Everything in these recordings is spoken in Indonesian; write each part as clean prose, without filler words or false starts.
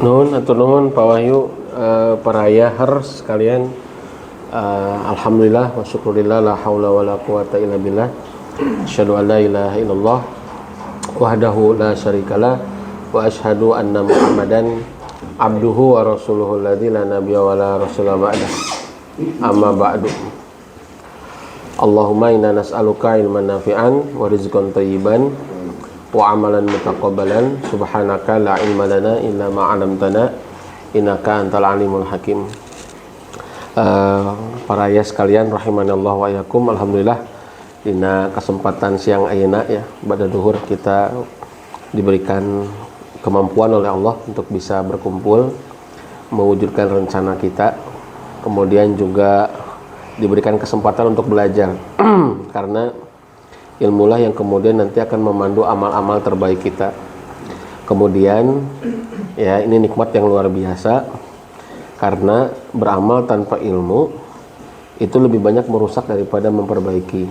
Nuhun, atur nuhun Pak Wahyu, para ayahar sekalian. Alhamdulillah wa syukurillah, la haula wa la quwata illa billah. Asyhadu an la ilaha illallah wahdahu la syarikalah wa asyhadu anna Muhammadan abduhu wa rasuluhu alladzi la nabiyya wa la rasula ba'dah. Amma ba'du. Allahumma inna nas'aluka ilman nafi'an wa rizqan thayyiban wa amalan mutaqabbalan. Subhanaka la ilma lana illa ma 'allamtana innaka antal alimul hakim. Para ayah sekalian rahimanallah wa iyyakum. Alhamdulillah dina kesempatan siang ayeuna ya pada duhur kita diberikan kemampuan oleh Allah untuk bisa berkumpul mewujudkan rencana kita, kemudian juga diberikan kesempatan untuk belajar karena ilmulah yang kemudian nanti akan memandu amal-amal terbaik kita. Kemudian ya ini nikmat yang luar biasa, karena beramal tanpa ilmu itu lebih banyak merusak daripada memperbaiki,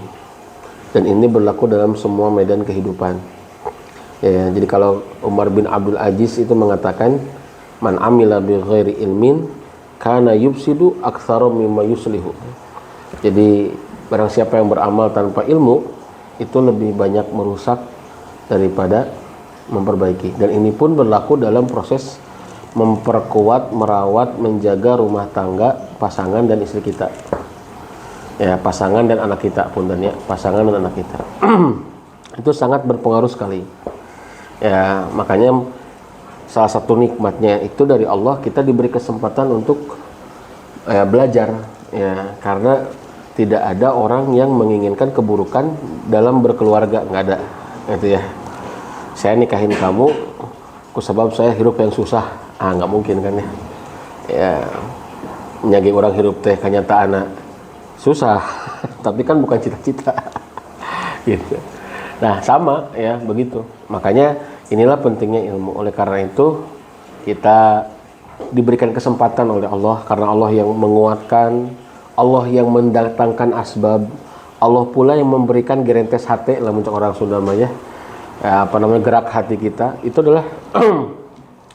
dan ini berlaku dalam semua medan kehidupan ya. Jadi kalau Umar bin Abdul Aziz itu mengatakan, man amila bi ghairi ilmin kana yufsidu aktsara mimma yuslihu. Jadi barang siapa yang beramal tanpa ilmu itu lebih banyak merusak daripada memperbaiki. Dan ini pun berlaku dalam proses memperkuat, merawat, menjaga rumah tangga pasangan dan istri kita ya, pasangan dan anak kita pun, dan ya pasangan dan anak kita itu sangat berpengaruh sekali ya. Makanya salah satu nikmatnya itu dari Allah, kita diberi kesempatan untuk belajar ya, karena tidak ada orang yang menginginkan keburukan dalam berkeluarga, nggak ada gitu ya. Saya nikahin kamu sebab saya hirup yang susah, nggak mungkin kan ya. Nyagi orang hirup teh kenyataan susah tapi kan bukan cita-cita gitu. Nah sama ya begitu. Makanya inilah pentingnya ilmu. Oleh karena itu kita diberikan kesempatan oleh Allah, karena Allah yang menguatkan, Allah yang mendatangkan asbab, Allah pula yang memberikan gerentes hati lah untuk orang Sunda ya, gerak hati kita itu adalah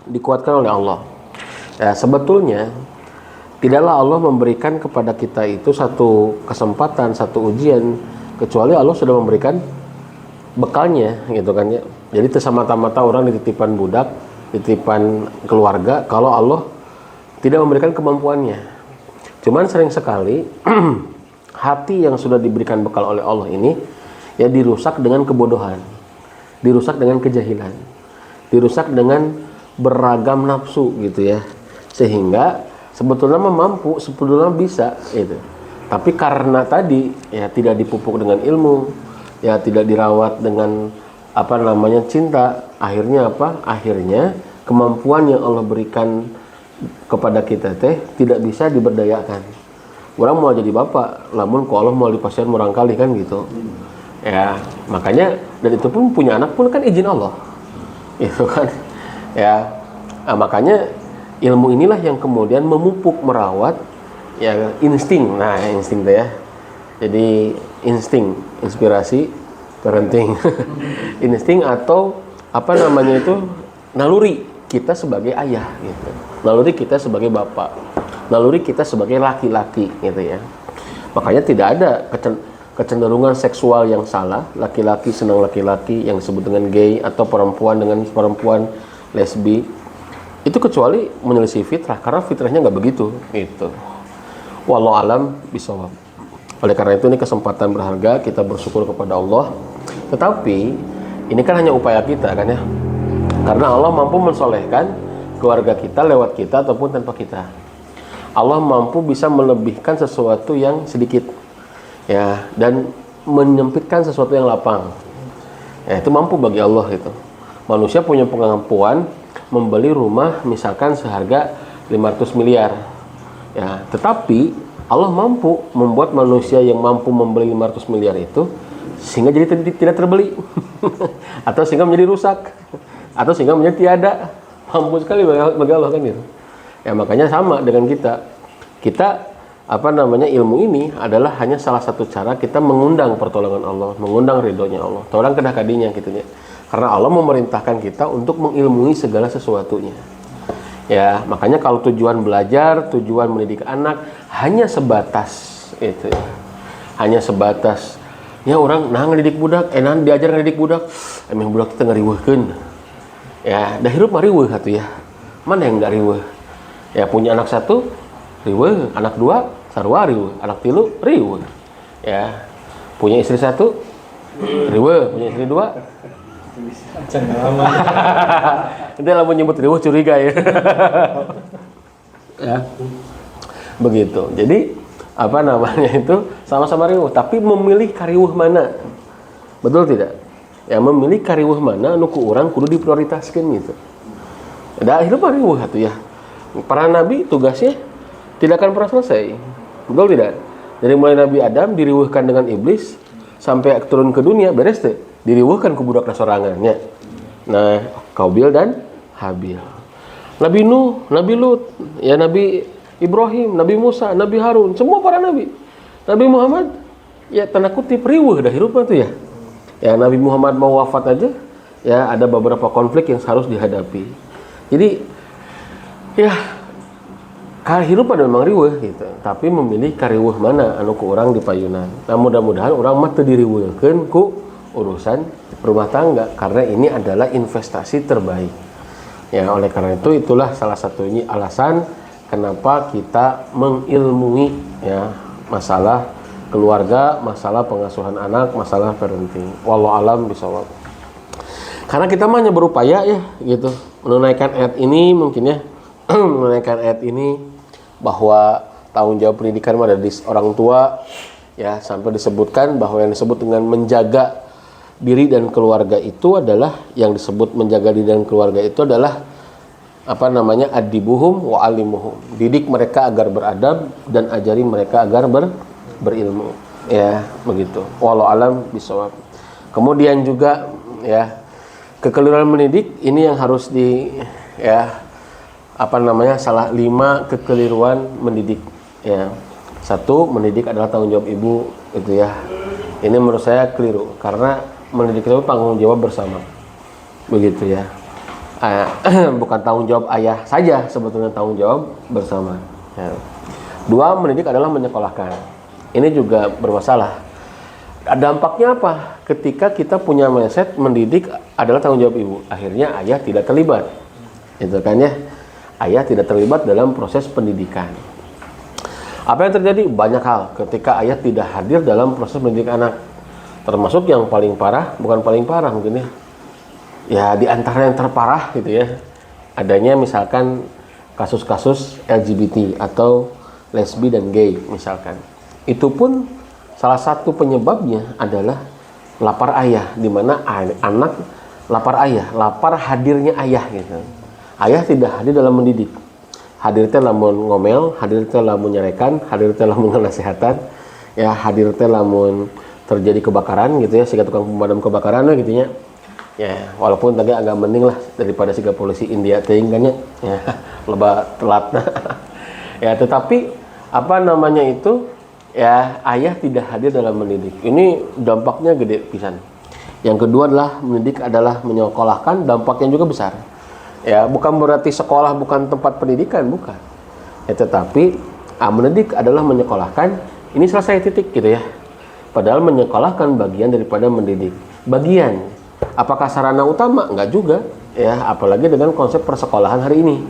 dikuatkan oleh Allah ya. Sebetulnya tidaklah Allah memberikan kepada kita itu satu kesempatan, satu ujian, kecuali Allah sudah memberikan bekalnya gitu kan ya. Jadi tersamata-mata orang dititipan budak, dititipan keluarga kalau Allah tidak memberikan kemampuannya. Cuman sering sekali hati yang sudah diberikan bekal oleh Allah ini ya dirusak dengan kebodohan, dirusak dengan kejahilan, dirusak dengan beragam nafsu gitu ya, sehingga sebetulnya mampu, sebetulnya bisa gitu. Tapi karena tadi ya tidak dipupuk dengan ilmu, ya tidak dirawat dengan cinta, akhirnya akhirnya kemampuan yang Allah berikan kepada kita tidak bisa diberdayakan. Orang mau jadi bapak, namun kalau Allah mau dipasien murang kali kan gitu ya. Makanya dan itu pun punya anak pun kan izin Allah itu kan ya. Makanya ilmu inilah yang kemudian memupuk, merawat ya insting. Nah insting ya, jadi insting, inspirasi, parenting insting atau naluri kita sebagai ayah gitu, naluri kita sebagai bapak, naluri kita sebagai laki-laki gitu ya. Makanya tidak ada kecenderungan seksual yang salah, laki-laki senang laki-laki yang disebut dengan gay, atau perempuan dengan perempuan, lesbi, itu kecuali menyelisih fitrah, karena fitrahnya nggak begitu gitu. Wallahu alam bisawab. Oleh karena itu ini kesempatan berharga, kita bersyukur kepada Allah. Tetapi ini kan hanya upaya kita kan ya, karena Allah mampu mensolehkan keluarga kita lewat kita ataupun tanpa kita. Allah mampu bisa melebihkan sesuatu yang sedikit ya, dan menyempitkan sesuatu yang lapang ya, itu mampu bagi Allah itu. Manusia punya kemampuan membeli rumah misalkan seharga 500 miliar ya, tetapi Allah mampu membuat manusia yang mampu membeli 500 miliar itu sehingga jadi tidak terbeli atau sehingga menjadi rusak, atau sehingga menjadi tiada. Mampu sekali bagi Allah kan gitu ya. Makanya sama dengan kita ilmu ini adalah hanya salah satu cara kita mengundang pertolongan Allah, mengundang ridhonya Allah, orang kedah kadinya gitu ya. Karena Allah memerintahkan kita untuk mengilmui segala sesuatunya Ya, makanya kalau tujuan belajar, tujuan mendidik anak hanya sebatas itu. Hanya sebatas ya orang nah ngedidik budak, nah diajar ngedidik budak, emang budak kita ngariweuhkeun. Ya, dah hirup mah riweuh atuh ya. Mana yang enggak riweuh? Ya punya anak satu riweuh, anak dua sarua riweuh, anak tilu riweuh. Ya. Punya istri satu riweuh, punya istri dua itu lah menyebut riweuh curiga ya. Ya. Begitu. Jadi apa namanya itu sama-sama riweuh, tapi memilih kariweuh mana. Betul tidak? Ya memilih kariweuh mana nu ku urang kudu diprioritaskeun gitu. Da hirup riweuh atuh ya. Para nabi tugasnya tidak akan pernah selesai. Betul tidak? Dari mulai Nabi Adam diriweuhkan dengan iblis sampai turun ke dunia beres teh diriweuhkan ku budak sorangannya. Nah, Qabil dan Habil. Nabi Nuh, Nabi Lut, ya Nabi Ibrahim, Nabi Musa, Nabi Harun, semua para nabi. Nabi Muhammad ya tanda kutip riweuh dah hirupna tuh ya. Ya Nabi Muhammad mau wafat aja ya ada beberapa konflik yang harus dihadapi. Jadi ya kahirupan memang riweuh gitu, tapi memilih kariweuh mana anu ku urang di payunan. Nah, mudah-mudahan urang mah teu diriweuhkeun ku urusan rumah tangga karena ini adalah investasi terbaik. Ya, oleh karena itu itulah salah satunya alasan kenapa kita mengilmui ya masalah keluarga, masalah pengasuhan anak, masalah parenting. Wallahu alam bisawab. Karena kita mah hanya berupaya ya gitu menunaikan ayat ini mungkin ya menunaikan ayat ini bahwa tanggung jawab pendidikan ada di orang tua ya sampai disebutkan bahwa yang disebut dengan menjaga diri dan keluarga itu adalah yang disebut menjaga diri dan keluarga itu adalah apa namanya adibuhum wa alimuhum, didik mereka agar beradab dan ajari mereka agar berilmu ya begitu. Wallahu alam bisawab. Kemudian juga ya kekeliruan mendidik ini yang harus di ya apa namanya salah 5 kekeliruan mendidik ya. 1, mendidik adalah tanggung jawab ibu itu ya. Ini menurut saya keliru karena mendidik itu tanggung jawab bersama. Begitu ya. Bukan tanggung jawab ayah saja, sebetulnya tanggung jawab bersama ya. 2, mendidik adalah menyekolahkan. Ini juga bermasalah. Dampaknya apa? Ketika kita punya mindset mendidik adalah tanggung jawab ibu, akhirnya ayah tidak terlibat. Itu kan ya. Ayah tidak terlibat dalam proses pendidikan. Apa yang terjadi? Banyak hal ketika ayah tidak hadir dalam proses mendidik anak. Termasuk yang paling parah, bukan paling parah mungkin ya. Ya di antara yang terparah gitu ya. Adanya misalkan kasus-kasus LGBT atau lesbi dan gay misalkan. Itu pun salah satu penyebabnya adalah lapar ayah, di mana anak lapar ayah, lapar hadirnya ayah gitu. Ayah tidak hadir dalam mendidik. Hadir teh lamun ngomel, hadir teh lamun nyarekan, hadir teh lamun ngasihatan, ya hadir teh lamun terjadi kebakaran gitu ya, siga tukang pemadam kebakaran gitu nya. Ya, walaupun tadi agak mending lah daripada siga polisi India teuing kan ya. Loba telatna. Ya, tetapi apa namanya itu? Ya, ayah tidak hadir dalam mendidik. Ini dampaknya gede pisan. Yang kedua adalah mendidik adalah menyekolahkan, dampaknya juga besar. Ya, bukan berarti sekolah bukan tempat pendidikan, bukan. Ya, tetapi mendidik adalah menyekolahkan. Ini selesai titik gitu ya. Padahal menyekolahkan bagian daripada mendidik. Bagian. Apakah sarana utama? Enggak juga. Ya, apalagi dengan konsep persekolahan hari ini.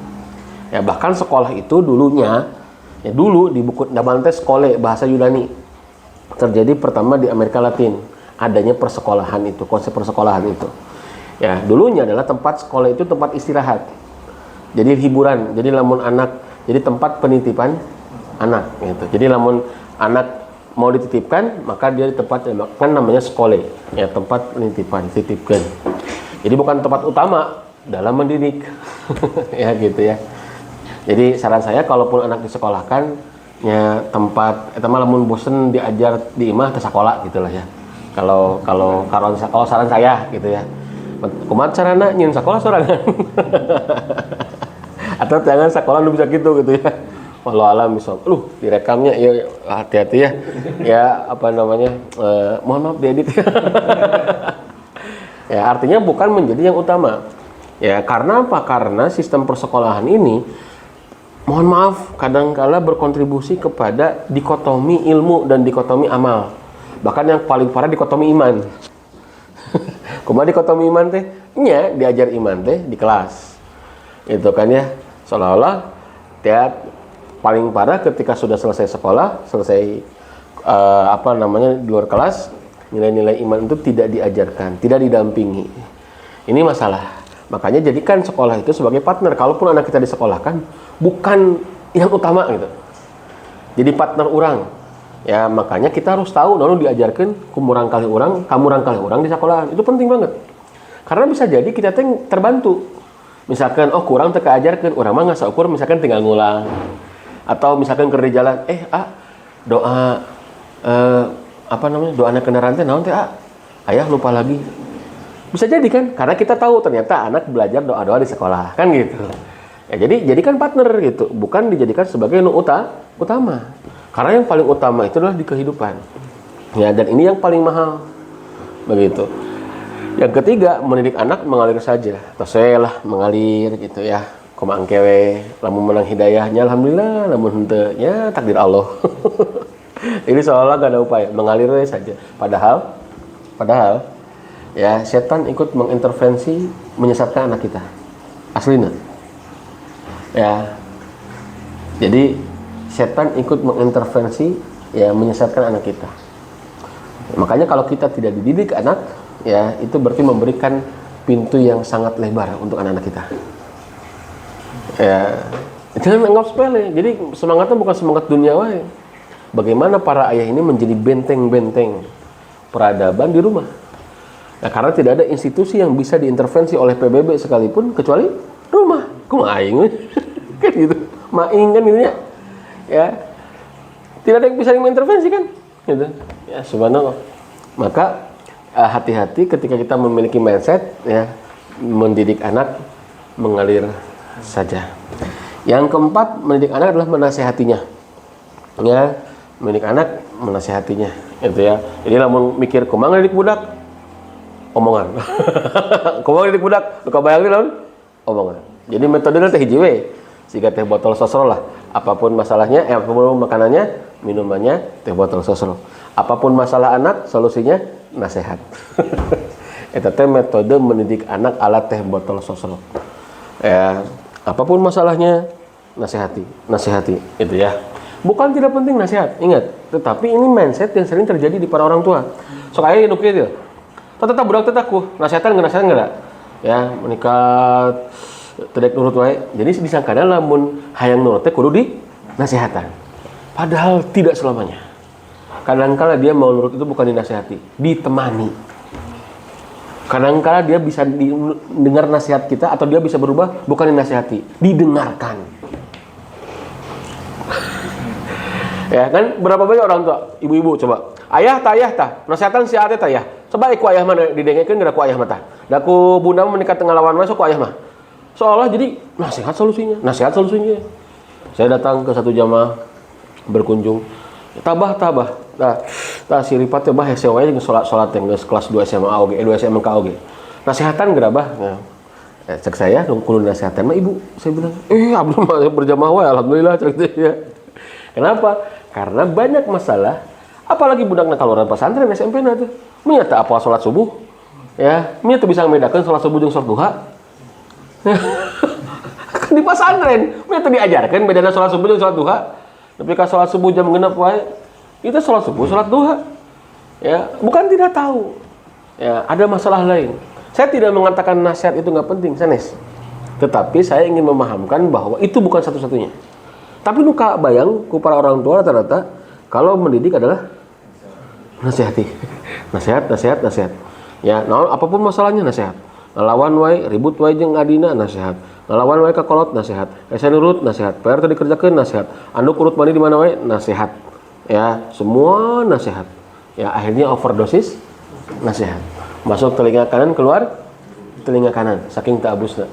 Ya, bahkan sekolah itu dulunya, ya dulu di buku Nabantes Skole bahasa Yunani terjadi pertama di Amerika Latin. Adanya persekolahan itu, konsep persekolahan itu. Ya, dulunya adalah tempat sekolah itu tempat istirahat. Jadi hiburan, jadi lamun anak, jadi tempat penitipan anak gitu. Jadi lamun anak mau dititipkan, maka dia di tempat kan namanya sekolah, ya tempat penitipan, titipkan. Jadi bukan tempat utama dalam mendidik. Ya gitu ya. Jadi saran saya kalaupun anak disekolahkan ya tempat eta mah lamun bosen diajar di imah teh sakola gitulah ya. Kalau saran saya gitu ya. Kumaha carana nyeun sakola sorangan. Atau jangan sekolah lu bisa gitu ya. Wallahu alam bisawab. Direkamnya ya hati-hati ya. Ya apa namanya? Mohon maaf diedit. Ya artinya bukan menjadi yang utama. Ya, karena apa? Karena sistem persekolahan ini, mohon maaf, kadangkala berkontribusi kepada dikotomi ilmu dan dikotomi amal. Bahkan yang paling parah dikotomi iman. Kumaha dikotomi iman teh? Nya diajar iman teh di kelas. Itu kan ya, seolah-olah tiap paling parah ketika sudah selesai sekolah, selesai di luar kelas, nilai-nilai iman itu tidak diajarkan, tidak didampingi. Ini masalah. Makanya jadikan sekolah itu sebagai partner. Kalaupun anak kita disekolahkan, bukan yang utama gitu. Jadi partner orang. Ya, makanya kita harus tahu lalu diajarkan kumurang kali orang, kamurang kali orang di sekolah. Itu penting banget. Karena bisa jadi kita terbantu. Misalkan kurang teka ajarkan, orang mah ngasa ukur misalkan tinggal ngulang. Atau misalkan kerja jalan, doa doa anak kendaraan teh naon teh ayah lupa lagi. Bisa jadi kan, karena kita tahu ternyata anak belajar doa-doa di sekolah, kan gitu. Ya, jadi jadikan partner gitu, bukan dijadikan sebagai utama. Karena yang paling utama itu adalah di kehidupan. Ya, dan ini yang paling mahal. Begitu. Yang ketiga, mendidik anak mengalir saja. Toselah mengalir gitu ya. Kumaha kewe, lamun menang hidayahnya alhamdulillah, lamun henteu nya takdir Allah. Ini seolah gak ada upaya, mengalir saja. Padahal ya, setan ikut mengintervensi menyesatkan anak kita. Aslina. Ya. Jadi setan ikut mengintervensi ya menyesatkan anak kita. Makanya kalau kita tidak dididik anak, ya itu berarti memberikan pintu yang sangat lebar untuk anak-anak kita. Ya, jangan anggap sepele. Jadi semangatnya bukan semangat dunia wae. Bagaimana para ayah ini menjadi benteng-benteng peradaban di rumah. Nah, karena tidak ada institusi yang bisa diintervensi oleh PBB sekalipun kecuali rumah. Kumaha aing kan gitu. Maing kan gitu ya. Ya. Tidak ada yang bisa mengintervensi kan? Gitu. Ya, subhanallah. Maka hati-hati ketika kita memiliki mindset ya, mendidik anak mengalir saja. Yang keempat, mendidik anak adalah menasehatinya. Ya, mendidik anak menasehatinya. Gitu ya. Jadi lamun mikir kumaha ngadidik budak, omongan. Kumaha ngadidik budak, lu kabayangkeun naon? Omongan. Jadi metodenya teh hiji we. Siga teh botol sosro lah. Apapun masalahnya, apapun makanannya, minumannya teh botol sosro. Apapun masalah anak, solusinya nasihat. Eta teh metode mendidik anak ala teh botol sosro. Ya, apapun masalahnya, nasihati, itu ya. Bukan tidak penting nasihat, ingat. Tetapi ini mindset yang sering terjadi di para orang tua. Sok aya nu kieu. Tata budak teh ku, nasihatan geus nasihat enggak? Ya, menikah tedek nurut wae. Jadi disangkana lamun hayang nurut teh kudu dinasihatan. Padahal tidak selamanya. Kadangkala dia mau nurut itu bukan dinasihati, ditemani. Kadangkala dia bisa dengar nasihat kita atau dia bisa berubah bukan dinasihati, didengarkan. Ya kan, berapa banyak orang tua, ibu-ibu coba. Ayah tah, nasihatan si ate tah ya. Coba ku ayah mah didengekeun geura ku ayah mah tah. Da ku bunda menikah tengah lawan mah sok ku ayah mah. Seolah jadi nasihat solusinya. Saya datang ke satu jamaah berkunjung. Tabah. Tah si Ripat teh bah hese wae jeung salat teh geus kelas 2 SMA oge, 2 SMK oge. Nasihatan geura bah. Cek saya kudu nasihatan mah ibu. Saya bilang, abdi mah berjamaah wae alhamdulillah cek teh ya. Kenapa? Karena banyak masalah. Apalagi budak nakaluran pesantren SMP na tuh. Nya teu apal salat subuh. Ya, nya teu bisa membedakan salat subuh jeung salat duha. Di pesantren, nya teu diajarkeun bedana salat subuh jeung salat duha. Tapi ka salat subuh jam 6 wae, itu salat subuh, salat duha. Ya, bukan tidak tahu. Ya, ada masalah lain. Saya tidak mengatakan nasihat itu nggak penting, sanes. Tetapi saya ingin memahamkan bahwa itu bukan satu-satunya. Tapi nuka bayang ku para orang tua rata-rata kalau mendidik adalah nasihati. Nasihat. Ya, nah, apapun masalahnya nasihat. Ngelawan wae, ribut wae jeung adina nasihat. Ngelawan wae ka kolot nasihat. Asa nurut nasihat. PR teh dikerjakeun nasihat. Anduk urut mandi di mana wae nasihat. Ya, semua nasihat. Ya, akhirnya overdosis nasihat. Masuk telinga kanan, keluar telinga kanan. Saking tak abusna.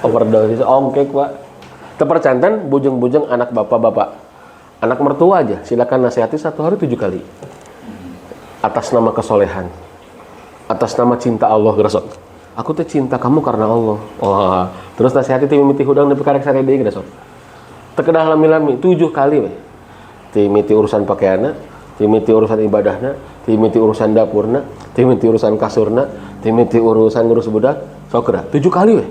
Overdosis ongkek, Pak. Tepercantan bujeng-bujeng anak bapak-bapak. Anak mertua aja silakan nasihati 1 hari 7 kali. Atas nama kesolehan. atas nama cinta Allah gerasok. Aku teh cinta kamu karena Allah. Wah, terus nasihat itu mimiti hudang nepi karek sare deui gerasok. Teu kedah lami-lami 7 kali we. Ti mimiti urusan pakaianna, ti mimiti urusan ibadahna, ti mimiti urusan dapurna, ti mimiti urusan kasurna, ti mimiti urusan ngurus budak. Sok kedah 7 kali we.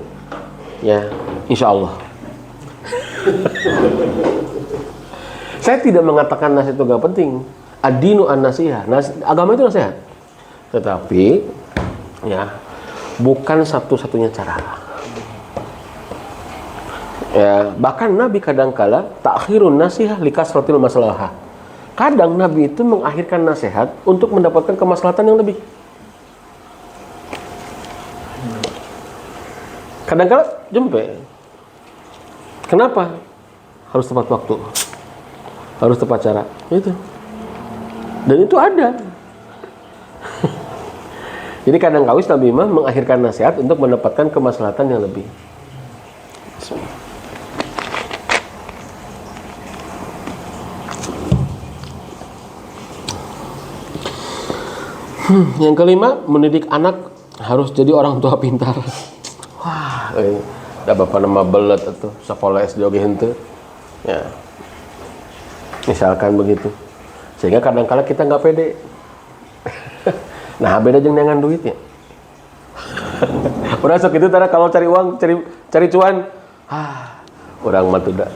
Ya, insyaallah. Saya tidak mengatakan nasihat itu gak penting. Ad-dinu an-nasihah. Agama itu nasihat. Tetapi ya, bukan satu-satunya cara. Ya, bahkan Nabi kadangkala takhirun nasihah likasratil maslahah. Kadang Nabi itu mengakhirkan nasihat untuk mendapatkan kemaslahatan yang lebih. Kadangkala jempe. Kenapa? Harus tepat waktu. Harus tepat cara. Itu. Dan itu ada. Jadi kadang kawis Nabi Imam mengakhirkan nasihat untuk mendapatkan kemaslahatan yang lebih. Yang kelima, mendidik anak harus jadi orang tua pintar. Wah, ada bapak nama belet atau sekolah SD oge henteu. Ya. Misalkan begitu. Sehingga kadang-kala kita nggak pede. Nah, beda jeung dengan duitnya. Urang sok itu tara kalau cari uang, cari cuan. Urang mah teu da.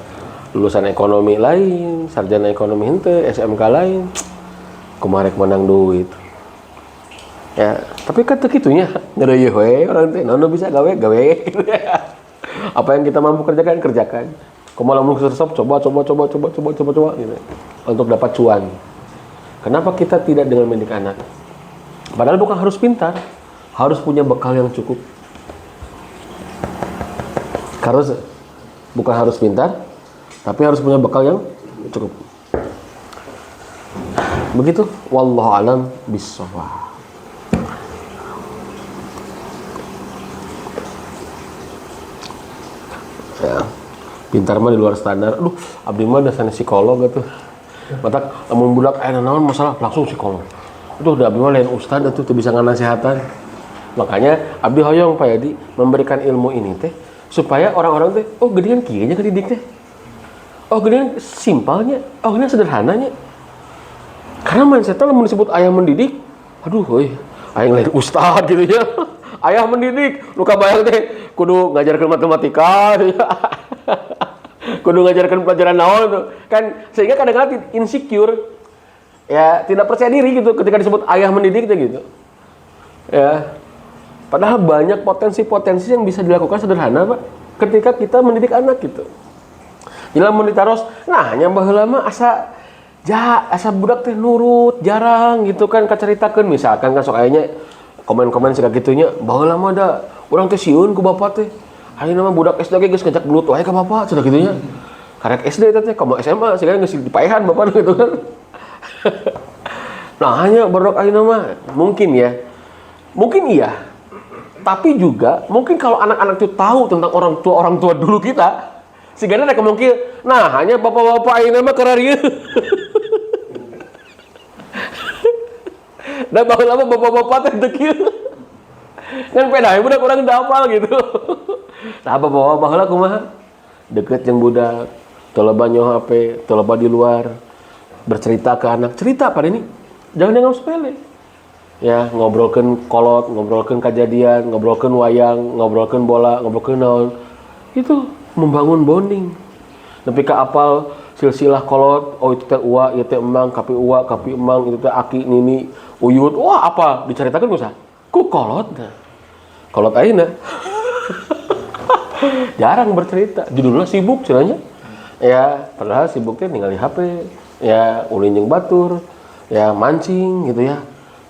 Lulusan ekonomi lain, sarjana ekonomi henteu, SMK lain. Kumaha rek menang duit. Ya, tapi kan teu kitunya. Ngeureuy we urang teh, naon bisa gawe. Apa yang kita mampu kerjakan. Kumaha lamun resep coba gitu. Untuk dapat cuan. Kenapa kita tidak dengan mendidik anak? Padahal bukan harus pintar, harus punya bekal yang cukup. Karena bukan harus pintar, tapi harus punya bekal yang cukup. Begitu, wallahu alam bissawab. Ya, pintar mah di luar standar. Aduh, abdi mah dasarnya psikolog gitu. Matak amun budak aya naon masalah langsung psikolog. Itu udah abdi mah lain ustad atuh teu bisa nganasehatan. Makanya abdi hoyong Pak Yadi memberikan ilmu ini teh supaya orang-orang teh oh gedean kieu nya ngedidik teh. Oh gedean simpelnya, oh gedean sederhananya. Karena mindset lamun disebut ayah mendidik, aduh euy, aing lain ustad gitu ya. Ayah mendidik, lu kabayang teh kudu ngajarkeun matematika gitu ya. Kudu ngajarkan pelajaran naon tuh. Kan sehingga kadang-kadang insecure. Ya, tidak percaya diri gitu ketika disebut ayah mendidik gitu. Ya. Padahal banyak potensi-potensi yang bisa dilakukan sederhana, Pak, ketika kita mendidik anak gitu. Jadi lamun ditaros, nah nya baheula mah asa budak teh nurut, jarang gitu kan kacaritakeun misalkan kan sok aya komen-komen siga gitunya, baheula mah da urang teh sieun ku bapak teh. Ayeuna mah budak SD ge geus ngajak gelut wae ka bapak cenah gitunya. Karek SD teh komo SMA siga geus dipaehan bapak gitu kan. Nah hanya baru ayeuna mah mungkin ya. Mungkin iya. Tapi juga mungkin kalau anak-anak itu tahu tentang orang tua dulu kita, sigana ada kemungkinan nah hanya bapak-bapak ayeuna mah kararieu. Da baheula mah bapak-bapak teh teu kieu. Kan pedah budak urang teu hafal gitu. Tah bapak-bapak baheula kumaha? Deket jeung budak, teu loba nyoh HP, teu loba di luar. Bercerita ke anak, cerita pada ini. Jangan dianggap sepele. Ya, ngobrolkeun kolot, ngobrolkeun kejadian, ngobrolkeun wayang, ngobrolkeun bola, ngobrolkeun naon. Itu membangun bonding. Nepi ka apal silsilah kolot, oh itu teh uwa, ieu teh emang, kapi uwa, kapi emang, itu teh aki, nini, uyut. Wah, apa? Diceritakeun kusaha? Ku kolot. Kolot ayeuna. Jarang bercerita. Judulnya sibuk cenanya. Ya, padahal sibuknya ningali HP. Ya ulin jeung batur, ya mancing gitu ya.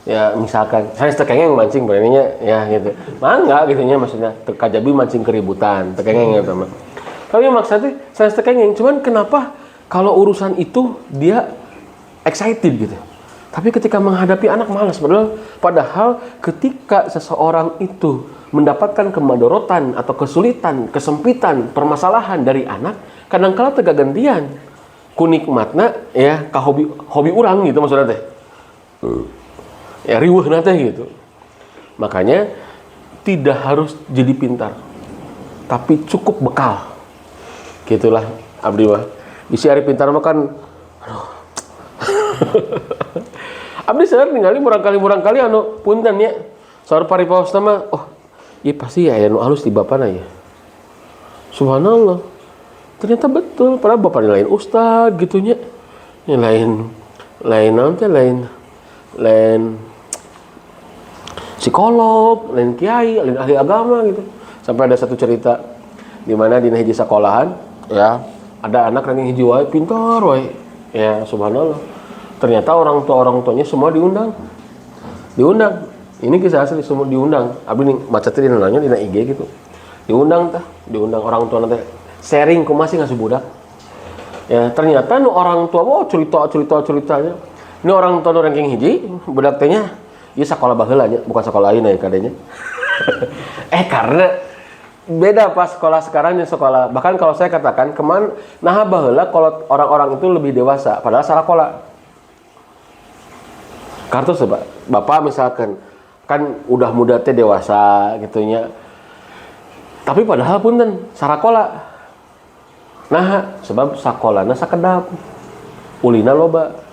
Ya misalkan saya tekengeng mancing beraninya ya gitu. Mangga gitu nya maksudnya kajabi mancing keributan, tekengeng gitu mah. Tapi maksudnya saya tekengeng cuman kenapa kalau urusan itu dia excited gitu. Tapi ketika menghadapi anak malas padahal ketika seseorang itu mendapatkan kemadorotan atau kesulitan, kesempitan, permasalahan dari anak, kadang-kala teu gagantian. Kunikmatna ya ka hobi urang gitu maksudnya teh. Ya riweuhna teh gitu. Makanya tidak harus jadi pintar, tapi cukup bekal. Gitulah abdi mah. Bisi ari pintar mah kan aduh. Abdi sadar ningali murang-kali anu punten nya. Saur paripaosna mah oh, ieu pasti aya nu alus di bapana ya. Subhanallah. Ternyata betul, padahal bapaknya lain ustad gitunya. Yang lain psikolog, lain kiai, lain ahli agama gitu. Sampai ada satu cerita di mana di hiji sekolahan ya, ada anak ranking hiji wae pintar wae. Ya subhanallah. Ternyata orang tuanya semua diundang. Ini kisah asli, semua diundang. Abi nih macetnya di nanya di IG gitu. Diundang orang tua nanti sharing ku masih ngasuh budak. Ya ternyata nu orang tua ceritanya. Ini orang tua nu ranking hiji, budak teh nya ieu sakola baheula nya, bukan sekolah lain ya kadenya. Karena beda pas sekolah sekarang dan sekolah. Bahkan kalau saya katakan nah baheula kalau orang-orang itu lebih dewasa, padahal sarakola. Kartu sebab bapak misalkan kan udah muda teh dewasa gitunya. Tapi padahal punten sarakola. Nah, sebab sakolana sakedap. Ulina loba.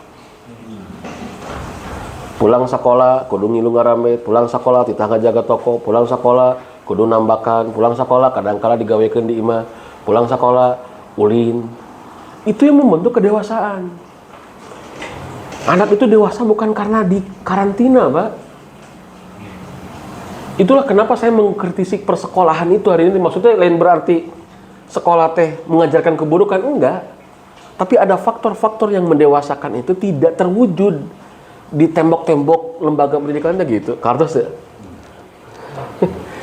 Pulang sekolah kudu ngilu ngarambe, pulang sekolah titah jaga toko, pulang sekolah kudu nambakan, pulang sekolah kadangkala digawekeun di imah, pulang sekolah ulin. Itu yang membentuk kedewasaan. Anak itu dewasa bukan karena di karantina, Pak. Itulah kenapa saya mengkritisi persekolahan itu hari ini. Maksudnya lain berarti sekolah teh mengajarkan keburukan, enggak. Tapi ada faktor-faktor yang mendewasakan itu tidak terwujud di tembok-tembok lembaga pendidikan gitu. Kartos ya.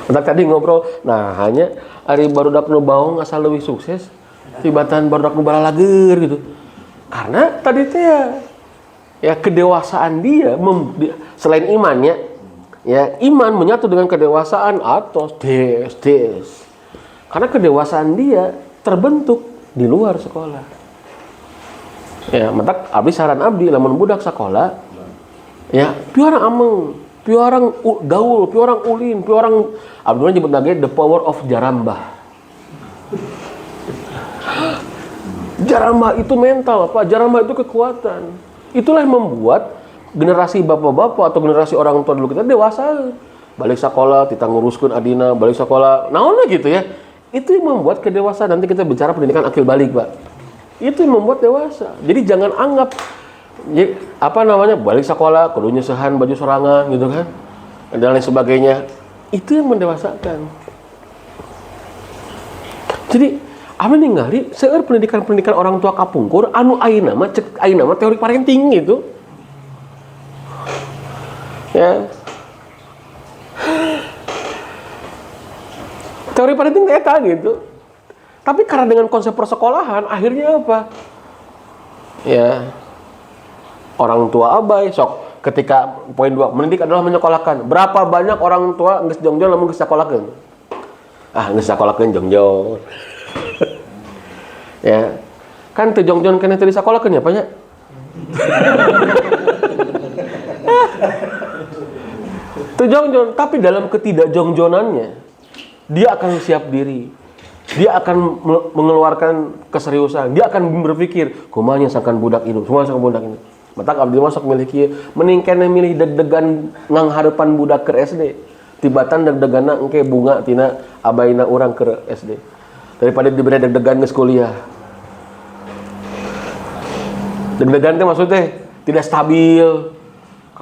Tadi ngobrol, nah hanya ari barudak nu baong asal leuwih sukses, tibatan barudak nu balalager gitu. Karena tadi teh ya kedewasaan dia selain imannya, ya iman menyatu dengan kedewasaan atau des. Karena kedewasaan dia terbentuk di luar sekolah. Ya, matak abdi saran abdi lamun budak sekolah, ya piorang ameng, piorang gaul, piorang ulin, piorang abdi nyebut lagi the power of jarambah. Jarambah itu mental, Pak. Jarambah itu kekuatan. Itulah yang membuat generasi bapak-bapak atau generasi orang tua dulu kita dewasa. Balik sekolah, kita nguruskan adina, balik sekolah, naonnya gitu ya. Itu yang membuat kedewasaan. Nanti kita bicara pendidikan akil balik, Pak. Itu yang membuat dewasa. Jadi jangan anggap balik sekolah kudu nyesehan baju sorangan gitu kan dan lain sebagainya. Itu yang mendewasakan. Jadi apa ningali seueur pendidikan orang tua kapungkur anu ayeuna mah teori parenting gitu. Ya. Teori parenting eta gitu. Tapi karena dengan konsep persekolahan akhirnya apa? Ya. Orang tua abai sok ketika poin 2 mendidik adalah menyekolahkan. Berapa banyak orang tua geus jongjon lamun geus sakolahkeun? Geus sakolahkeun jongjon. Ya. Kan teu jongjon keneh teu disakolahkeun ya, Pak nya. Teu jongjon, tapi dalam ketidakjongjonannya dia akan siap diri. Dia akan mengeluarkan keseriusan. Dia akan berpikir, kumaha nyasangkan budak ini, semua nyasangkan budak ini. Matak abdi masuk milih kieu, mending keneh milih deg-degan nganghareupan budak ke SD. Tibatan deg-degana engke bunga tina abaina urang ke SD. Daripada diberi deg-degan geus kuliah. Deg-degan teh maksudnya tidak stabil.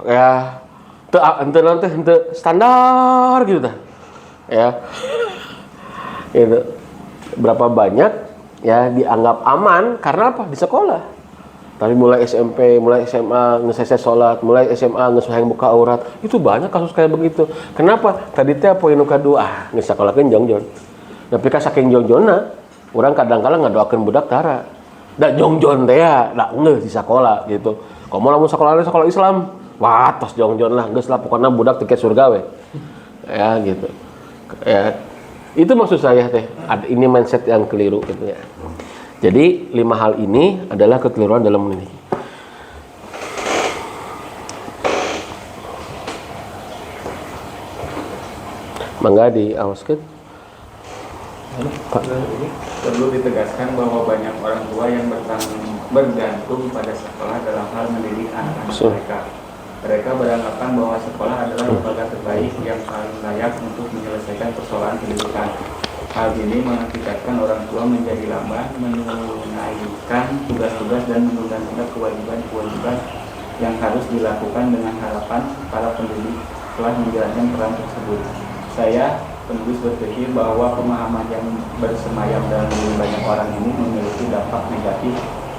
Ya, teu standar gitu tah. Ya. Gitu. Berapa banyak ya dianggap aman karena apa? Di sekolah. Tapi mulai SMP, mulai SMA ngeseses salat, mulai SMA geus hayang buka aurat. Itu banyak kasus kayak begitu. Kenapa? Tadi teh poin nu kadua, geus sakolahkeun jongjon. Tapi ka saking jongjonna, urang kadang-kala ngadoakeun budak tara. Da jongjon teh ya, da geus di sekolah gitu. Komo lamun sekolah Islam, wah tos jongjon lah, geus lah pokona budak tiket surga we. Ya gitu. Ya, itu maksud saya teh. Ini mindset yang keliru gitu ya. Jadi 5 hal ini adalah kekeliruan dalam mendidik. Mangga diawaskeun. Pak. Perlu ditegaskan bahwa banyak orang tua yang bergantung pada sekolah dalam hal mendidik anak-anak mereka. Mereka beranggapan bahwa sekolah adalah lembaga terbaik yang paling layak untuk menyelesaikan persoalan pendidikan. Hal ini mengakibatkan orang tua menjadi lamban menunaikan tugas-tugas dan menunda-nunda kewajiban-kewajiban yang harus dilakukan dengan harapan para pendidik telah menjalankan peran tersebut. Saya penulis berpikir bahwa pemahaman yang bersemayam dalam diri banyak orang ini memiliki dampak negatif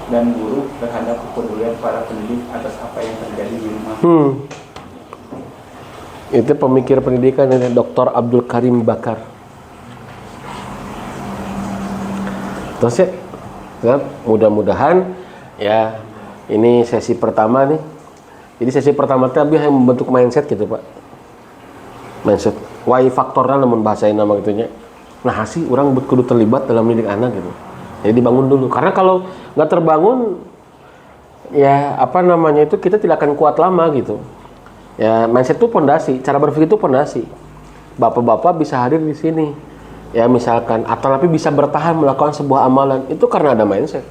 dan buruk terhadap kepedulian para pendidik atas apa yang terjadi di rumah. Itu pemikir pendidikan ini Dr. Abdul Karim Bakar. Terus ya, mudah-mudahan ya ini sesi pertama nih. Jadi sesi pertama itu yang membentuk mindset gitu Pak. Mindset. Why faktornya namun bahasain nama gitunya. Nah sih orang kudu terlibat dalam mendidik anak gitu. Jadi dibangun dulu. Karena kalau nggak terbangun, ya apa namanya itu kita tidak akan kuat lama gitu. Ya mindset itu pondasi, cara berpikir itu pondasi. Bapak-bapak bisa hadir di sini. Ya misalkan atau tapi bisa bertahan melakukan sebuah amalan itu karena ada mindset.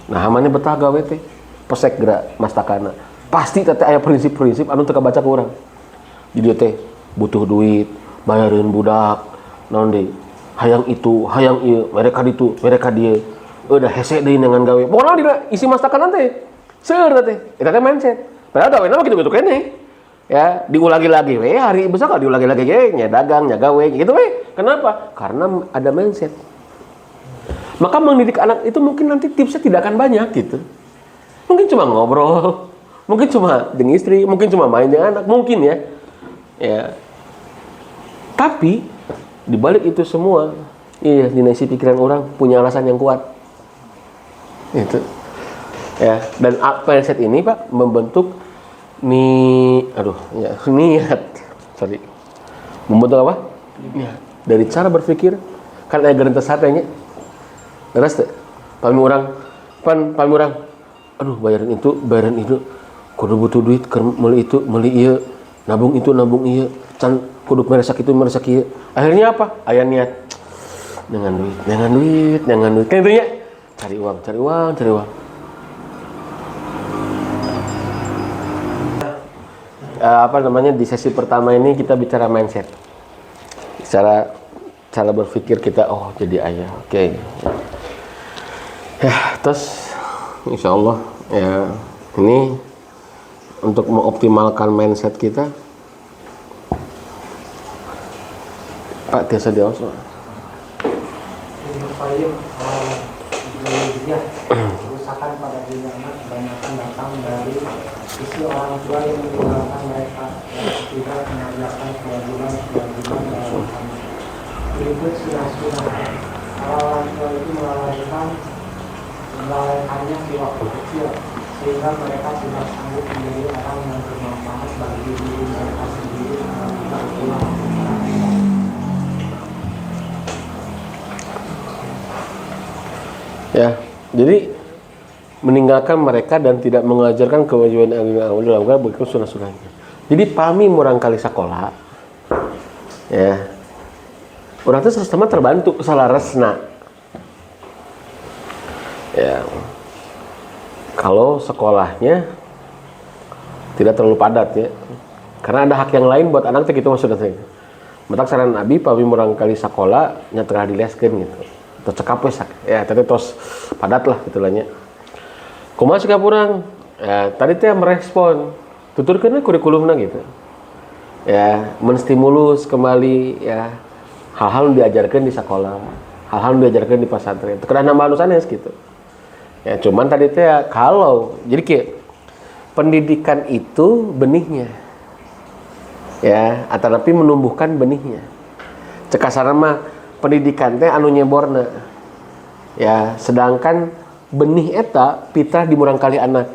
Nah hamane betah gawe teh pesek gerak mastakana. Pasti teh aya prinsip-prinsip anu teu kabaca ku urang. Jadi teh butuh duit, bayarin budak, naon deui? Hayang itu, hayang ieu, mereka ditu, mereka dieu. Udah hese deui dengan gawe. Pokona dina isi mastakana teh seueur teh. Eta teh mindset. Padahal gawe mah kitu-kitu keneh. Ya, diulangi lagi we, hari besok kalau diulangi lagi nya dagang, nya gawe gitu we. Kenapa? Karena ada mindset. Maka mendidik anak itu mungkin nanti tipsnya tidak akan banyak gitu. Mungkin cuma ngobrol, mungkin cuma dengan istri, mungkin cuma main dengan anak, mungkin ya. Ya. Tapi di balik itu semua, iya, di isi pikiran orang punya alasan yang kuat. Itu. Ya, dan mindset ini Pak membentuk niat. Sorry. Membentuk apa? Niat. Dari cara berpikir kan ada garantas hatenya. Terus pami urang, aduh bayaran itu, kudu butuh duit keur meuli itu, meuli ieu, nabung itu, nabung ieu, can kudu meresak itu, meresak ieu. Akhirnya apa? Aya niat. Dengan duit. Kan itu nya. Cari uang. Di sesi pertama ini kita bicara mindset, cara berpikir kita. Oh jadi ayah, oke. Ya terus insya Allah ya ini untuk mengoptimalkan mindset kita Pak tiasa diawas Pak. Kerusakan pada diri anak kebanyakan datang dari sisi orang tua yang meninggalkan mereka dan tidak mengerjakan kewajiban dalam anak. Berikut sudah kalau orang tua itu melalaikannya di waktu kecil sehingga mereka tidak sanggup menjadi orang yang bermanfaat bagi diri mereka sendiri dan tidak pulang. Ya, jadi meninggalkan mereka dan tidak mengajarkan kewajiban agama berikut sunnah-sunnahnya. Jadi pami murang kali sekolah, ya, orang itu sama terbantu salaresna. Ya, kalau sekolahnya tidak terlalu padat ya, karena ada hak yang lain buat anak itu maksudnya. Matak saran Nabi pami murang kali sekolah nya tengah dileskeun gitu. Tercekap wes ya tadi tos padat lah gitulah nya. Kumaha sikap urang? Ya, tadi teh merespon tuturkeun kurikulumna gitu. Ya, menstimulus kembali ya hal-hal yang diajarkan di sekolah, hal-hal yang diajarkan di pesantren. Kedah nambah sanes gitu. Ya, cuman tadi teh ya, kalau jadi kayak pendidikan itu benihnya. Ya, atau tapi menumbuhkan benihnya. Cekasaran mah pendidikan teh anu nyeborna. Ya, sedangkan benih eta fitrah dimurang kali anak.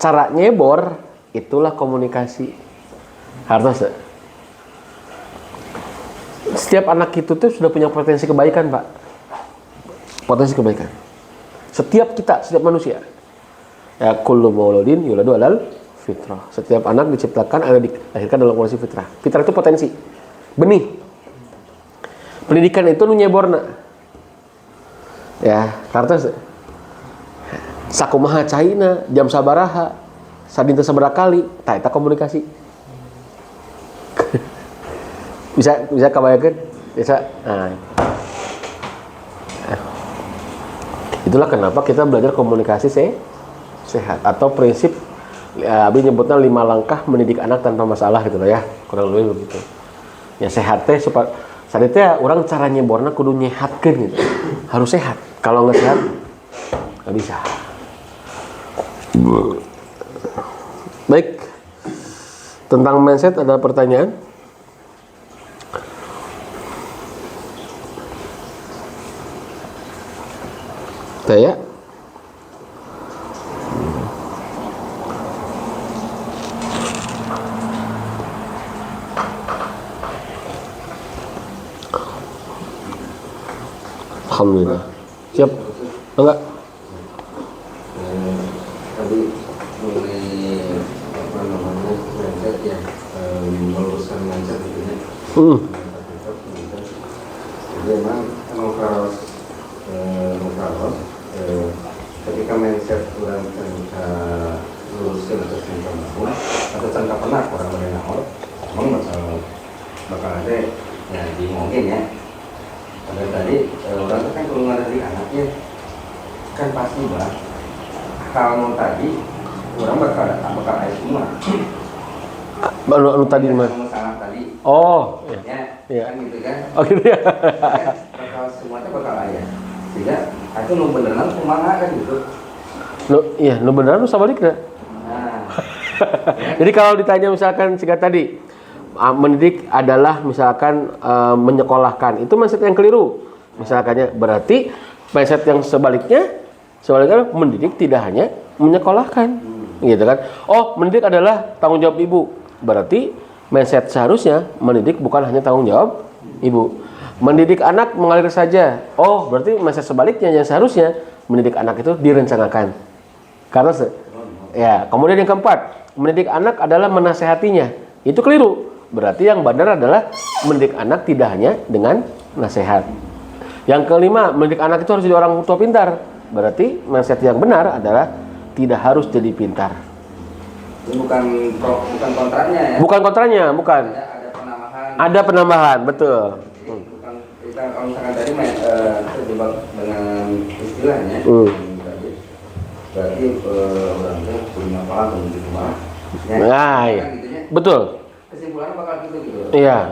Cara nyebor itulah komunikasi. Hartos. Setiap anak itu tuh sudah punya potensi kebaikan, Pak. Potensi kebaikan. Setiap manusia. Ya, kullu mauludin yuladu alal fitrah. Setiap anak diciptakan ada dilahirkan dalam kondisi fitrah. Fitrah itu potensi. Benih. Pendidikan itu nu nyeborna. Ya, karena sakumaha caina, jam sabaraha, sadinten sabaraha kali, tah eta komunikasi. bisa kabayakeun? Bisa. Nah. Itulah kenapa kita belajar komunikasi sehat atau prinsip Abi nyebutnya 5 langkah mendidik anak tanpa masalah gitu loh ya, kurang lebih begitu. Ya sehat teh supaya saat itu ya orang cara nyeborna kudu nyehatkeun gitu. Harus sehat. Kalau nggak sehat nggak bisa. Baik. Tentang mindset ada pertanyaan? Saya alhamdulillah. Siap? Enggak? Tadi mengenai apa namanya mindset ya, meluruskan mindset gitu ya. Jadi emang kalau ketika mindset orang bisa luruskan atau bangun atau tanpa pernah orang mengenal emang bakal ada ya di mungkin ya. Pada tadi orang itu kan kalau dari anaknya kan pasti bah kalau tadi orang bakal ada semua. Anu tadi mah. Salah tadi. Oh, ya. Kan gitu kan. Oh gitu ya. Bakal semuanya bakal ada. Sehingga itu nu beneran kumaha kan gitu. Nu beneran nu sabalikna. Nah. Jadi kalau ditanya misalkan singkat tadi, mendidik adalah misalkan menyekolahkan, itu mindset yang keliru. Misalkannya berarti mindset yang sebaliknya mendidik tidak hanya menyekolahkan, gitu kan? Oh, mendidik adalah tanggung jawab ibu. Berarti mindset seharusnya mendidik bukan hanya tanggung jawab ibu. Mendidik anak mengalir saja. Oh, berarti mindset sebaliknya yang seharusnya mendidik anak itu direncanakan. Karena ya, kemudian yang keempat, mendidik anak adalah menasehatinya. Itu keliru. Berarti yang benar adalah mendidik anak tidak hanya dengan nasihat. Yang kelima, mendidik anak itu harus jadi orang tua pintar. Berarti mindset yang benar adalah tidak harus jadi pintar. Ini bukan kontranya ya. Bukan kontranya, bukan. Ada penambahan. Ada penambahan, betul. Bukan kita kalau misalkan tadi terjebak dengan istilahnya. Berarti orangnya punya pala atau gitu mah. Nah, iya. Betul. Kesimpulannya bakal gitu. Iya.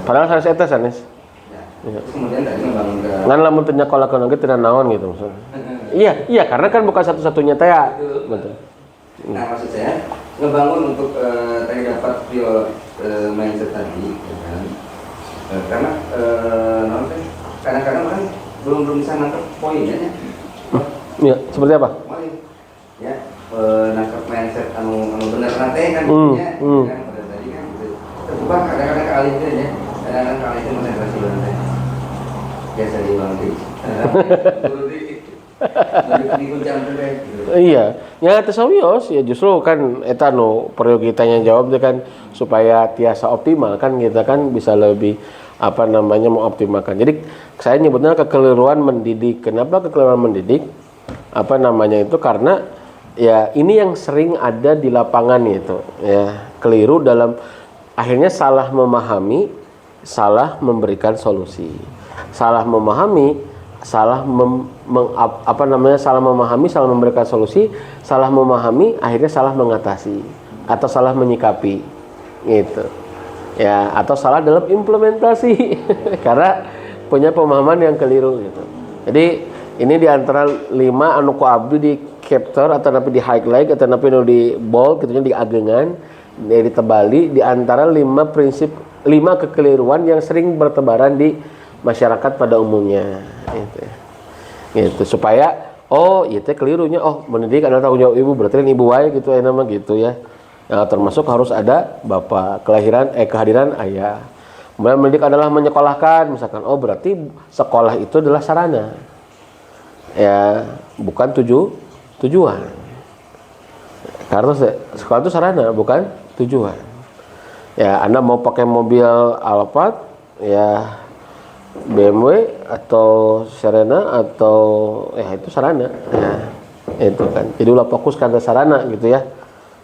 Padahal harus eta sanes. Ya. Kemudian tadi membangun ke Ngan lamun teu nyakolakeun oge teu naon gitu maksudnya. Iya, karena kan bukan satu-satunya teh ya. Betul. Nah, maksud saya ngebangun untuk tadi dapat mindset tadi ya kan. Karena kadang-kadang kan belum bisa nangkep poinnya ya. Iya, seperti apa? Ya, nangkep mindset anu bener nanti kan kan pada tadi kan gitu. Terbuka kadang-kadang kali itu ya. Kadang-kadang kali itu konsentrasi bener. Biasa dibantu. Iya, ya tesawios ya justru kan eta nu perlu kitanya jawab deh kan supaya tiasa optimal kan kita kan bisa lebih mengoptimalkan. Jadi saya nyebutnya kekeliruan mendidik. Kenapa kekeliruan mendidik? Itu karena ya ini yang sering ada di lapangan gitu ya, keliru dalam akhirnya salah memahami, salah memberikan solusi. Salah memahami, salah memberikan solusi, salah memahami akhirnya salah mengatasi atau salah menyikapi gitu ya, atau salah dalam implementasi karena punya pemahaman yang keliru gitu. Jadi ini diantara 5 anu ku abdi di capture atau napi di highlight atau napi di bold gitu nya di agengan ditebali di antara 5 prinsip 5 kekeliruan yang sering bertebaran di masyarakat pada umumnya gitu supaya itu kelirunya mendidik adalah tanggung jawab ibu, berarti kan ibu wae gitu nama gitu ya. Nah, termasuk harus ada bapak, kehadiran ayah. Kemudian mendidik adalah menyekolahkan misalkan berarti sekolah itu adalah sarana ya, bukan tujuan. Karena sekolah itu sarana bukan tujuan. Ya, Anda mau pakai mobil Alphard ya BMW atau Serena atau ya itu sarana ya itu kan, jadi ulah fokus ke sarana gitu ya.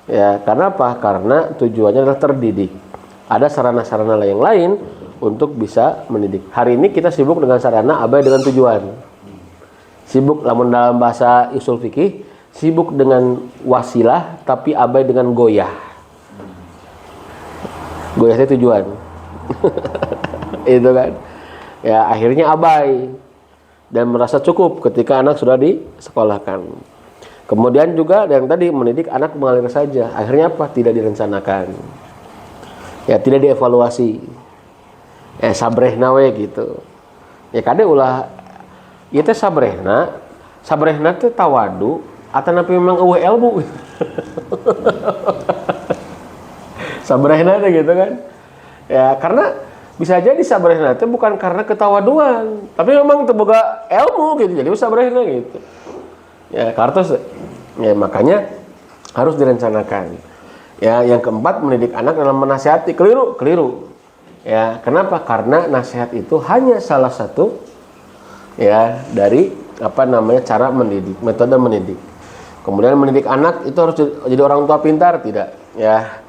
Ya karena apa? Karena tujuannya adalah terdidik. Ada sarana-sarana yang lain untuk bisa mendidik. Hari ini kita sibuk dengan sarana, abai dengan tujuan. Sibuk lamun dalam bahasa usul fikih, sibuk dengan wasilah tapi abai dengan goyah. Goyahnya tujuan. Itu kan. Ya akhirnya abai dan merasa cukup ketika anak sudah disekolahkan. Kemudian juga yang tadi mendidik anak mengalir saja. Akhirnya apa? Tidak direncanakan. Ya tidak dievaluasi. Ya sabrehna we gitu. Ya kade ulah ieu teh sabrehna. Sabrehna teh tawadu atanapi memang eueuh ilmu. Sabrehna teh gitu kan. Ya karena bisa jadi sabrehna teh bukan karena ketawaduan, tapi memang teu boga ilmu gitu. Jadi sabrehna gitu. Ya kartos ya makanya harus direncanakan. Ya yang keempat, mendidik anak dalam menasihati. Keliru. Ya kenapa? Karena nasihat itu hanya salah satu ya dari cara mendidik, metode mendidik. Kemudian mendidik anak itu harus jadi orang tua pintar, tidak ya.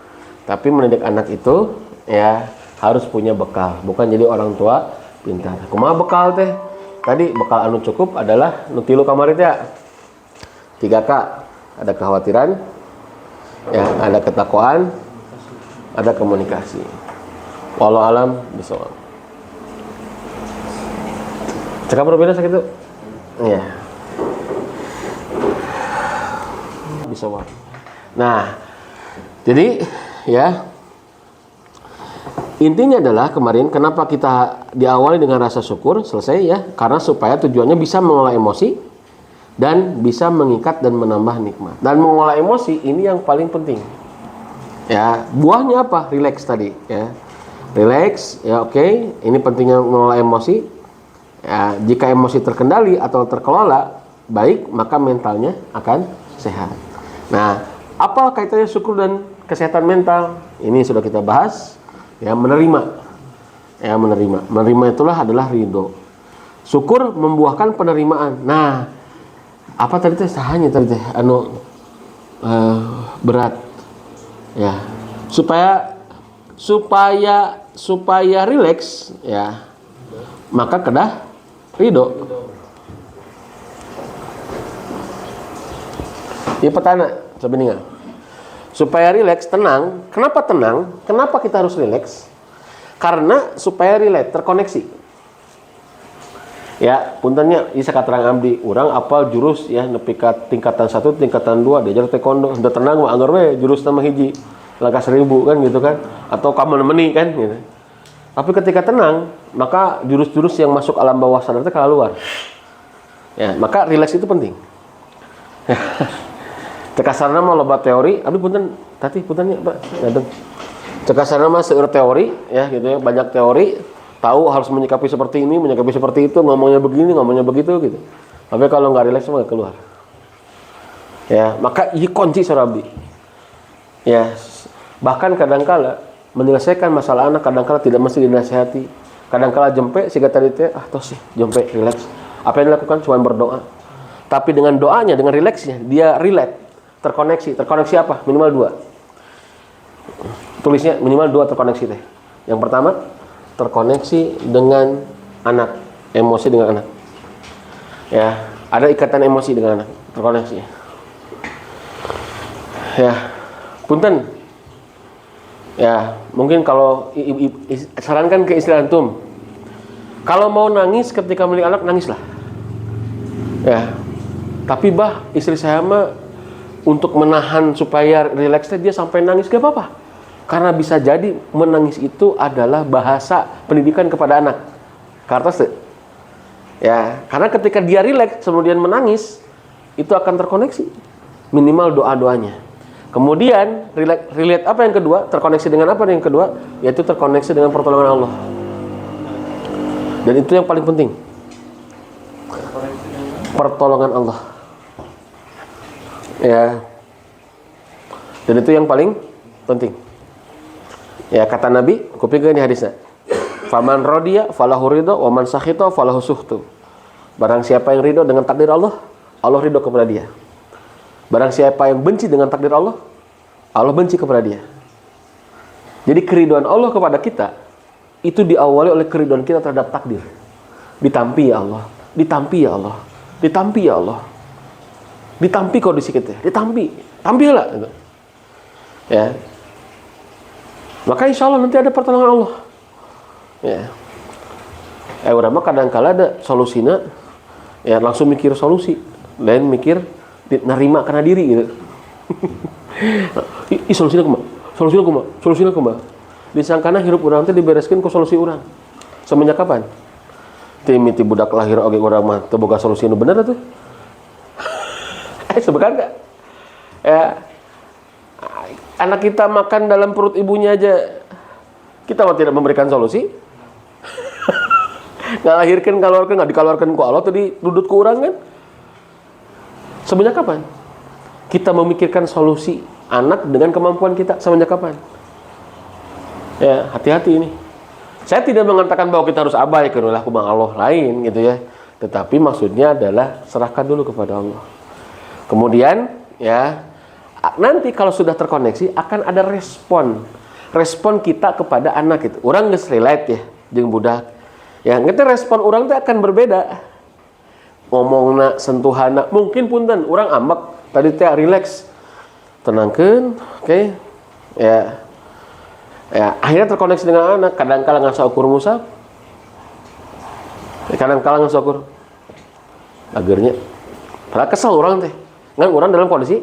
Tapi mendidik anak itu ya harus punya bekal, bukan jadi orang tua pintar. Kumaha bekal teh? Tadi bekal anu cukup adalah nu tilu kamari teh. 3K, ada kekhawatiran, ya, ada ketakwaan, ada komunikasi. Wallahu alam bishawab. Cekap berbeda sakit itu? Iya. Bishawab. Nah, jadi ya intinya adalah kemarin kenapa kita diawali dengan rasa syukur, selesai ya, karena supaya tujuannya bisa mengolah emosi dan bisa mengikat dan menambah nikmat. Dan mengolah emosi ini yang paling penting. Ya, buahnya apa? Relax tadi ya. Relax ya, oke. Ini pentingnya mengolah emosi. Ya, jika emosi terkendali atau terkelola baik, maka mentalnya akan sehat. Nah, apa kaitannya syukur dan kesehatan mental? Ini sudah kita bahas. Ya, menerima. Ya, menerima itulah adalah ridho. Syukur membuahkan penerimaan. Nah, apa tadi teh sahanya tadi teh berat. Ya. Supaya rileks ya. Maka kedah ridho. Ini petana sebenarnya. Supaya rileks, tenang. Kenapa tenang? Kenapa kita harus rileks? Karena supaya relate, terkoneksi. Ya, puntennya bisa katerang abdi, urang apal jurus ya nepi ka tingkatan 1, tingkatan 2, diajar taekwondo, sudah tenang mah anggar we jurus nama hiji langkah 1000 kan gitu kan, atau kamana-meni kan gitu. Tapi ketika tenang, maka jurus-jurus yang masuk alam bawah sadar itu keluar. Ya, maka rileks itu penting. Cekasarna mah loba teori, abdi punten tati puntennya Pak. Ngadeg. Cekasarna mah seueur teori ya gitu ya, banyak teori, tahu harus menyikapi seperti ini, menyikapi seperti itu, ngomongnya begini, ngomongnya begitu gitu. Tapi kalau nggak rileks mah nggak keluar. Ya, maka ini kunci Sorabi. Ya, bahkan kadangkala menyelesaikan masalah anak kadangkala tidak mesti dinasihati. Kadangkala jempe siga tadi teh tos sih, jempe rileks. Apa yang dilakukan cuma berdoa. Tapi dengan doanya, dengan rileksnya, dia relate. Terkoneksi apa? Minimal 2. Tulisnya minimal 2 terkoneksi teh. Yang pertama, terkoneksi dengan anak, emosi dengan anak. Ya, ada ikatan emosi dengan anak, terkoneksi. Ya, punten. Ya, mungkin kalau sarankan ke istri antum, kalau mau nangis ketika melihat anak, nangislah. Ya, tapi istri saya mah untuk menahan supaya rileksnya dia sampai nangis gak apa-apa. Karena bisa jadi menangis itu adalah bahasa pendidikan kepada anak. Kartos tuh. Ya, karena ketika dia rileks kemudian menangis, itu akan terkoneksi. Minimal doa-doanya. Kemudian relate apa yang kedua? Terkoneksi dengan apa yang kedua? Yaitu terkoneksi dengan pertolongan Allah. Dan itu yang paling penting. Pertolongan Allah. Ya. Dan itu yang paling penting. Ya, kata Nabi, kupikeun di hadisnya. Faman radiya falahu ridho, wa man sakhita falahu sukhtu. Barang siapa yang ridho dengan takdir Allah, Allah ridho kepada dia. Barang siapa yang benci dengan takdir Allah, Allah benci kepada dia. Jadi keridhaan Allah kepada kita itu diawali oleh keridhaan kita terhadap takdir. Ditampi ya Allah, ditampi ya Allah, ditampi ya Allah. Ditampi kondisi kita, ditampi, tampillah gitu. Ya. Maka insya Allah nanti ada pertolongan Allah. Ya. Urama kadang-kala ada solusina, ya langsung mikir solusi, lain mikir nerima karena diri gitu. Solusinya kumaha? Solusinya kumaha? Solusinya kumaha? Disangkana hirup urang teh dibereskeun ku solusi urang. Semenjak kapan? Timiti budak lahir oge urang mah teu boga solusi nu bener atuh. Sebenarnya enggak? Ya. Anak kita makan dalam perut ibunya aja kita mah tidak memberikan solusi. Ngalahirkeun kaluarkeun enggak dikaluarkeun ku Allah tadi dudut ku urang kan? Semenjak kapan? Kita memikirkan solusi anak dengan kemampuan kita semenjak kapan? Ya, hati-hati ini. Saya tidak mengatakan bahwa kita harus abaikan oleh hukum Allah lain gitu ya. Tetapi maksudnya adalah serahkan dulu kepada Allah. Kemudian ya, nanti kalau sudah terkoneksi akan ada respon kita kepada anak itu. Orang geus relate ya jeung budak. Ya, ngerti respon orang itu akan berbeda. Ngomongna, sentuhana, mungkin punten orang ambek tadi teh relax. Tenangkeun, oke. Ya. Ya, akhirnya terkoneksi dengan anak, kadang-kala ngasa ukur musab. Kadang-kala ngasa ukur agernya. Padahal kesel orang teh. Ngan orang dalam kondisi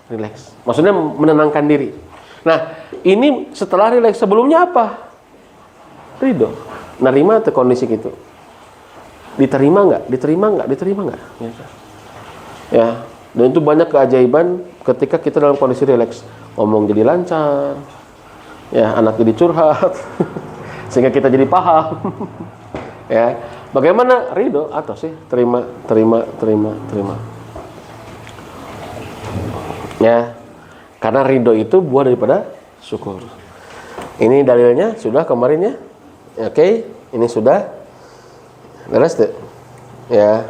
relax. Maksudnya menenangkan diri. Nah, ini setelah relax, sebelumnya apa? Ridho. Nerima tuh kondisi gitu. Diterima nggak? Diterima nggak? Diterima nggak? Ya. Dan itu banyak keajaiban ketika kita dalam kondisi relax. Ngomong jadi lancar. Ya, anak jadi curhat. Sehingga kita jadi paham. Ya. Bagaimana ridho atau sih terima. Ya. Karena ridho itu buah daripada syukur. Ini dalilnya sudah kemarin ya. Oke, ini sudah beres deh. Ya.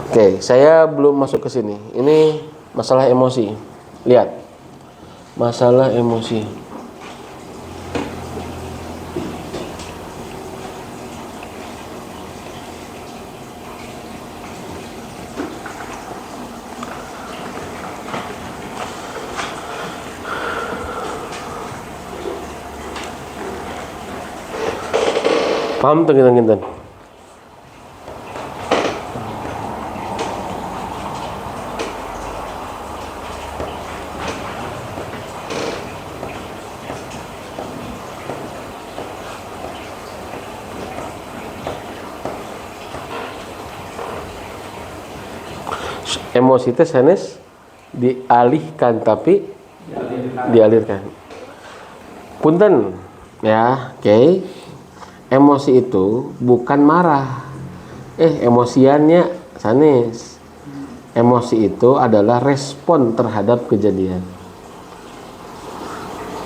Oke, saya belum masuk ke sini. Ini masalah emosi. Lihat. Masalah emosi. Paham tuh kita. Emosi itu sanes dialihkan tapi dialirkan. Punten ya, oke. Emosi itu bukan marah. Emosiannya sanes. Emosi itu adalah respon terhadap kejadian.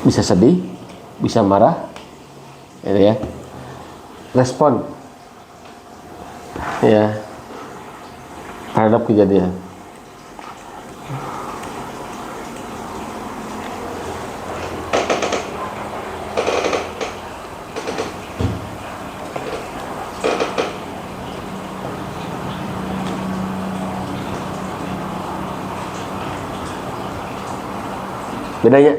Bisa sedih, bisa marah. Ya. Respon. Ya. Terhadap kejadian. Bedanya,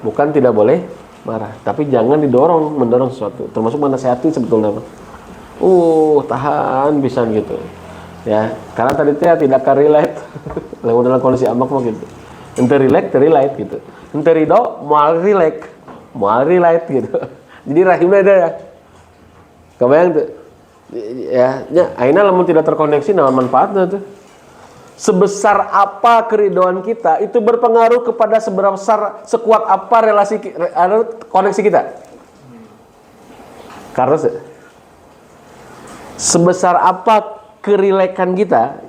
bukan tidak boleh marah, tapi jangan mendorong sesuatu, termasuk menasihati sebetulnya. Tahan bisa gitu. Ya, karena tadi tidak akan relate. Lalu dalam kondisi ambak mah gitu. Ente relate gitu. Ente ridho, moal relate gitu. Jadi rahimnya ada ya. Kebayang tuh. Ya, akhirnya lamun tidak terkoneksi naon manfaatnya tuh. Sebesar apa keridhaan kita itu berpengaruh kepada sekuat apa koneksi kita. Karena sebesar apa kerilekan kita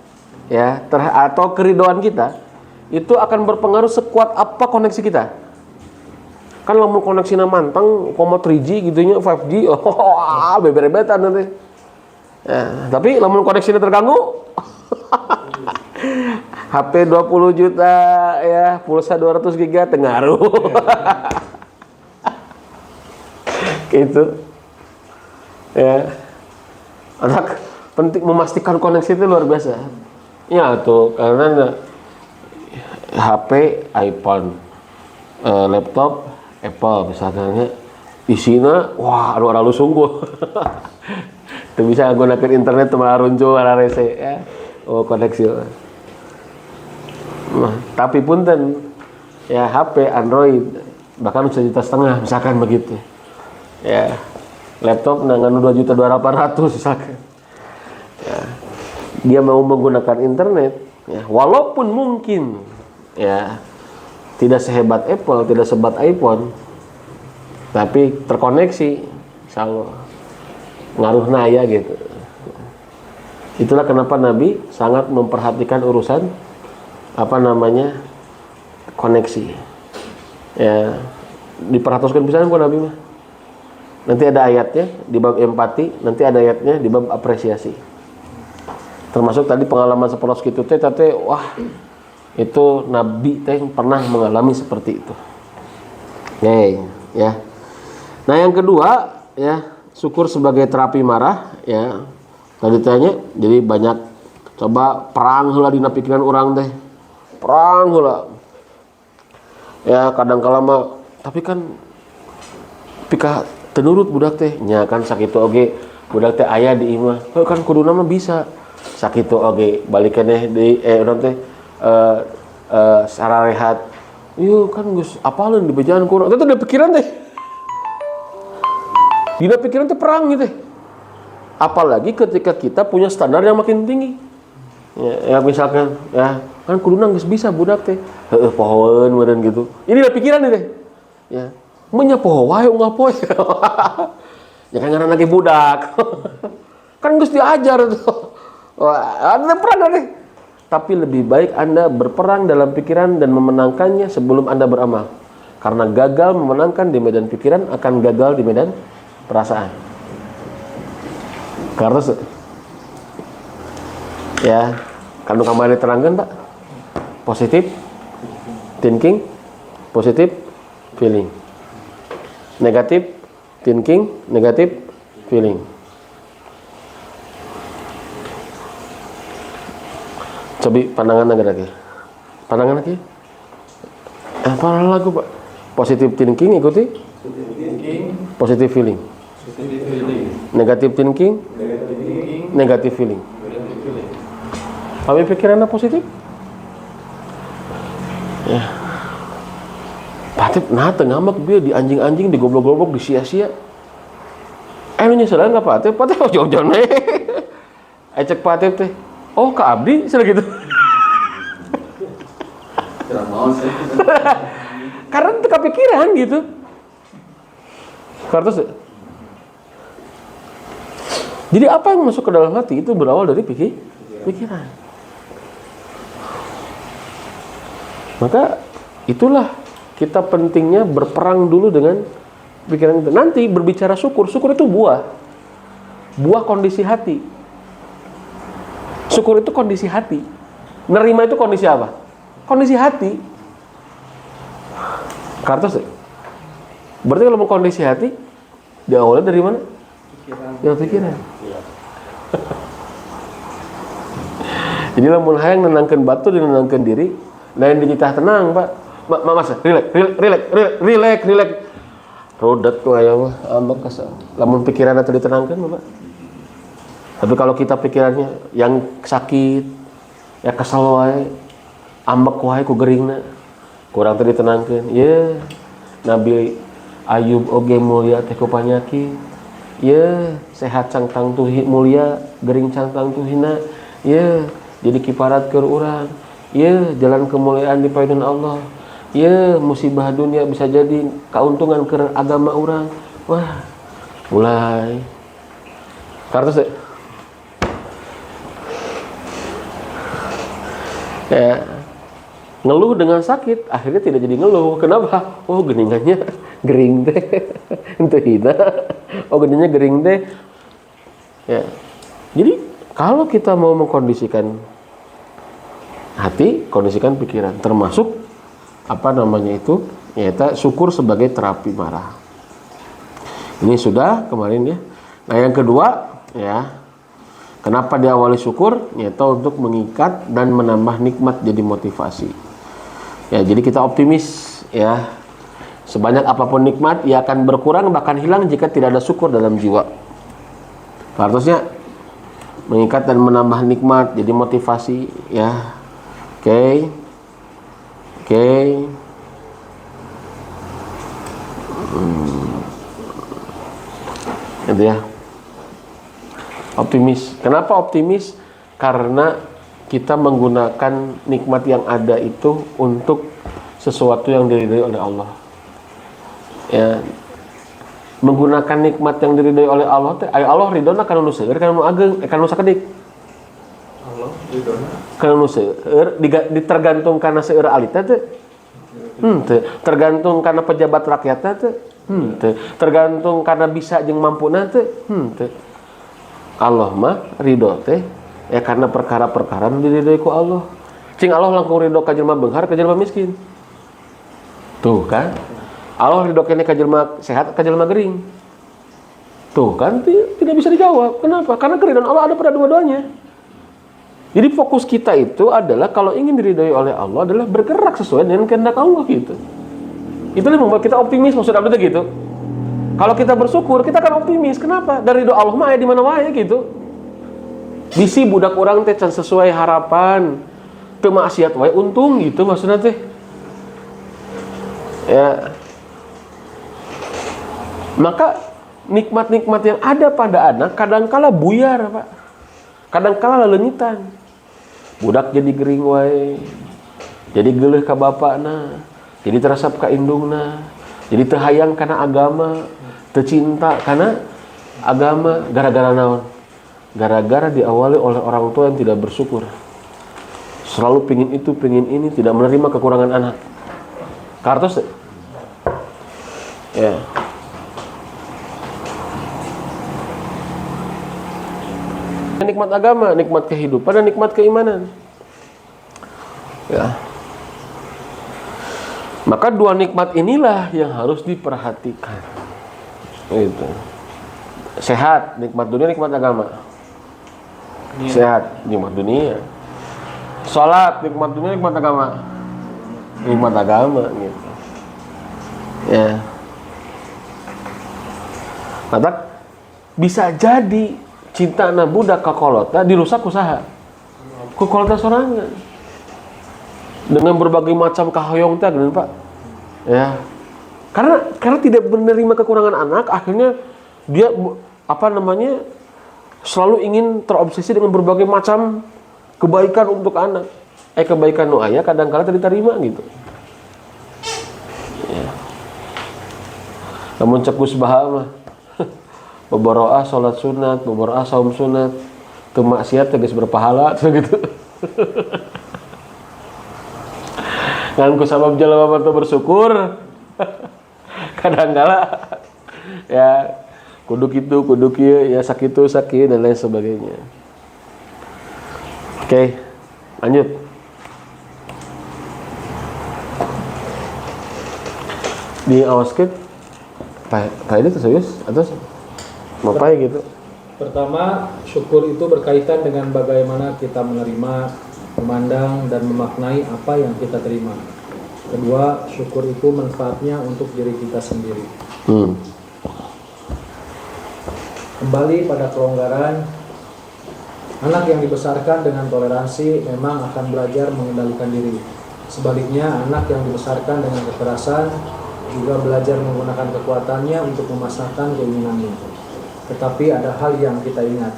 ya atau keridhaan kita itu akan berpengaruh sekuat apa koneksi kita. Kan lamun koneksina manteng, 3G gitu nya, 5G, beberebetan nanti. Ya, tapi lamun koneksinya terganggu, HP 20 juta ya, pulsa 200 giga tengaruh. Gitu. Ya. Anak penting memastikan koneksi itu luar biasa. Ya tuh, karena HP iPhone, laptop Apple misalnya, isinya wah anu lu sungguh. Tuh bisa gunakan internet tuh malah runcu malah rese ya. Oh koneksi. Nah, tapi punten ya HP Android bahkan 1,5 juta misalkan begitu. Ya. Laptop nangan 2.200.800 misalkan. Ya. Dia mau menggunakan internet ya, walaupun mungkin ya tidak sehebat Apple, tidak sehebat iPhone, tapi terkoneksi, insyaallah ngaruh naya gitu. Itulah kenapa Nabi sangat memperhatikan urusan koneksi. Ya, diperhatikan pisan ku Nabi mah. Nanti ada ayatnya di bab empati, nanti ada ayatnya di bab apresiasi. Termasuk tadi pengalaman sepolos kitu teh wah itu Nabi teh pernah mengalami seperti itu. Oke, ya. Nah, yang kedua ya, syukur sebagai terapi marah ya. Tadi tanya, jadi banyak coba perang heula dina pikiran urang teh. Perang heula. Ya, kadang kala mah tapi kan pika teu nurut budak teh. Nya kan sakitu oge budak teh aya di imah. Kan kuduna mah bisa. Sakitu oge balik keneh di urang teh secara rehat. Iya kan geus apaleun di bejaan kurang. Itu udah pikiran teh. Dina pikiran teh perang gitu. Apalagi ketika kita punya standar yang makin tinggi. Ya misalkan ya kan kuduna geus bisa budak teh. Heueuh pohoeun meureun gitu. Ini udah pikiran teh. Ya. Mun nya poho wae unggal poe. Ya kan ngaranna ge budak. Kan geus diajar tuh. Wah, ada perang deh. Tapi lebih baik Anda berperang dalam pikiran dan memenangkannya sebelum Anda beramal. Karena gagal memenangkan di medan pikiran akan gagal di medan perasaan. Karena ya, kan kemarin diterangkan Pak. Positif thinking, positif feeling. Negatif thinking, negatif feeling. Coba pandangan lagi. Pandangan lagi. Apa lagu Pak? Positive thinking ikuti. Positive feeling. Negative thinking. Negative feeling. Kami pikirannya positif. Ya. Patip nah ngamak dia di anjing-anjing, di goblok-goblok, di sia-sia. Nu nyeselan ka Patip? Patip jauh-jauh we. Ecek Patip teh. Oh, ke abdi sila gitu. Karena itu kepikiran gitu. Karena jadi apa yang masuk ke dalam hati itu berawal dari pikiran. Maka itulah kita pentingnya berperang dulu dengan pikiran itu. Nanti berbicara syukur itu buah kondisi hati. Syukur itu kondisi hati. Nerima itu kondisi apa? Kondisi hati. Kartos. Berarti kalau mau kondisi hati, diawali dari mana? Pikiran. Jadi lamun hayang nenangkeun batu dan nenangkeun diri, lain dititah tenang, Pak. Mas, relax. Rodat tuh aya mah, ambek kasa. Lamun pikiranna teu ditenangkeun, Pak. Tapi kalau kita pikirannya yang sakit, ya kesel wae, ambek wae ku geuringna, kurang teu ditenangkeun. Ye, Nabi Ayub oge mulia teh ku panyakit. Ye, sehat cangtang tuhi mulia, geuring cangtang tuhina. Ye, jadi kiparat keur urang. Ye, jalan kemuliaan di paeun Allah. Ye, musibah dunia bisa jadi keuntungan keur agama urang. Wah, mulai. Kartos ya, ngeluh dengan sakit akhirnya tidak jadi ngeluh. Kenapa? Oh, geningannya gering teh itu hina. Oh gedenya gering teh. Ya. Jadi kalau kita mau mengkondisikan hati, kondisikan pikiran, termasuk apa namanya itu, yaitu syukur sebagai terapi marah. Ini sudah kemarin ya. Nah yang kedua ya, kenapa diawali syukur? Yaitu untuk mengikat dan menambah nikmat jadi motivasi. Ya jadi kita optimis ya. Sebanyak apapun nikmat, ia akan berkurang bahkan hilang jika tidak ada syukur dalam jiwa. Harusnya mengikat dan menambah nikmat jadi motivasi ya. Oke. Itu ya. Optimis. Kenapa optimis? Karena kita menggunakan nikmat yang ada itu untuk sesuatu yang diridhai oleh Allah. Ya. Menggunakan nikmat yang diridhai oleh Allah teh Allah ridhona kana nu seueur kana nu ageng kana nu sakedik. Allah ridhona Kana nu seueur ditergantung kana seueur alita teh. Teu. Tergantung kana pejabat rakyatna teh. Teu. Tergantung kana bisa jeung mampuna teh. Teu. Allah mah ridho teh ya karena perkara-perkara nu diridhoi ku Allah. Cing Allah langkung ridho ka jelema beunghar ka jelema miskin. Tuh kan? Allah ridho kene ka jelema sehat ka jelema gering. Tuh kan tidak bisa dijawab. Kenapa? Karena keridhaan Allah ada pada dua-duanya. Jadi fokus kita itu adalah kalau ingin diridhoi oleh Allah adalah bergerak sesuai dengan kehendak Allah gitu. Itulah yang membuat kita optimis, maksud apa gitu. Kalau kita bersyukur, kita akan optimis. Kenapa? Dari doa Allah mah aya di mana wae gitu. Bisi budak urang teh can sesuai harapan. Teu maksiat wae untung gitu maksudnya teh. Ya. Maka nikmat-nikmat yang ada pada anak kadangkala buyar, Pak. Kadangkala lelengitan. Budak jadi gering wae. Jadi geuleuh ka bapakna, jadi teresep ka indungna, jadi teu hayang kana agama, teu cinta kana agama gara-gara naon? Gara-gara diawali oleh orang tua yang tidak bersyukur. Selalu pingin itu, pingin ini, tidak menerima kekurangan anak. Kartos ya. Nikmat agama, nikmat kehidupan, dan nikmat keimanan. Ya. Maka dua nikmat inilah yang harus diperhatikan. Itu. Sehat, nikmat dunia, nikmat agama. Sehat, nikmat dunia. Salat, nikmat dunia, nikmat agama. Nikmat agama gitu. Ya. Maka bisa jadi cinta na budak ka kolota dirusak usaha. Ku kolota sorangan. Dengan berbagai macam kahoyong teh geuning Pak. Ya. Karena tidak menerima kekurangan anak, akhirnya dia selalu ingin terobsesi dengan berbagai macam kebaikan untuk anak. Kebaikan nu aya kadang-kala teu diterima gitu. Ya. Namun cek Gus Baha mah boboroah salat sunat, boboroah saum sunat, teu maksiat teh geus berpahala gitu. Ngan ku sabab jalema teu bersyukur. Kadang-kala ya kudu kitu, kudu kieu, ya sakitu sakit dan lain sebagainya. Oke, lanjut. Di awaskeun Pak ini serius atau ngapain gitu? Pertama, syukur itu berkaitan dengan bagaimana kita menerima, memandang, dan memaknai apa yang kita terima. Kedua, syukur itu manfaatnya untuk diri kita sendiri. Kembali pada kelonggaran, anak yang dibesarkan dengan toleransi memang akan belajar mengendalikan diri. Sebaliknya, anak yang dibesarkan dengan kekerasan juga belajar menggunakan kekuatannya untuk memasrahkan keinginannya. Tetapi ada hal yang kita ingat,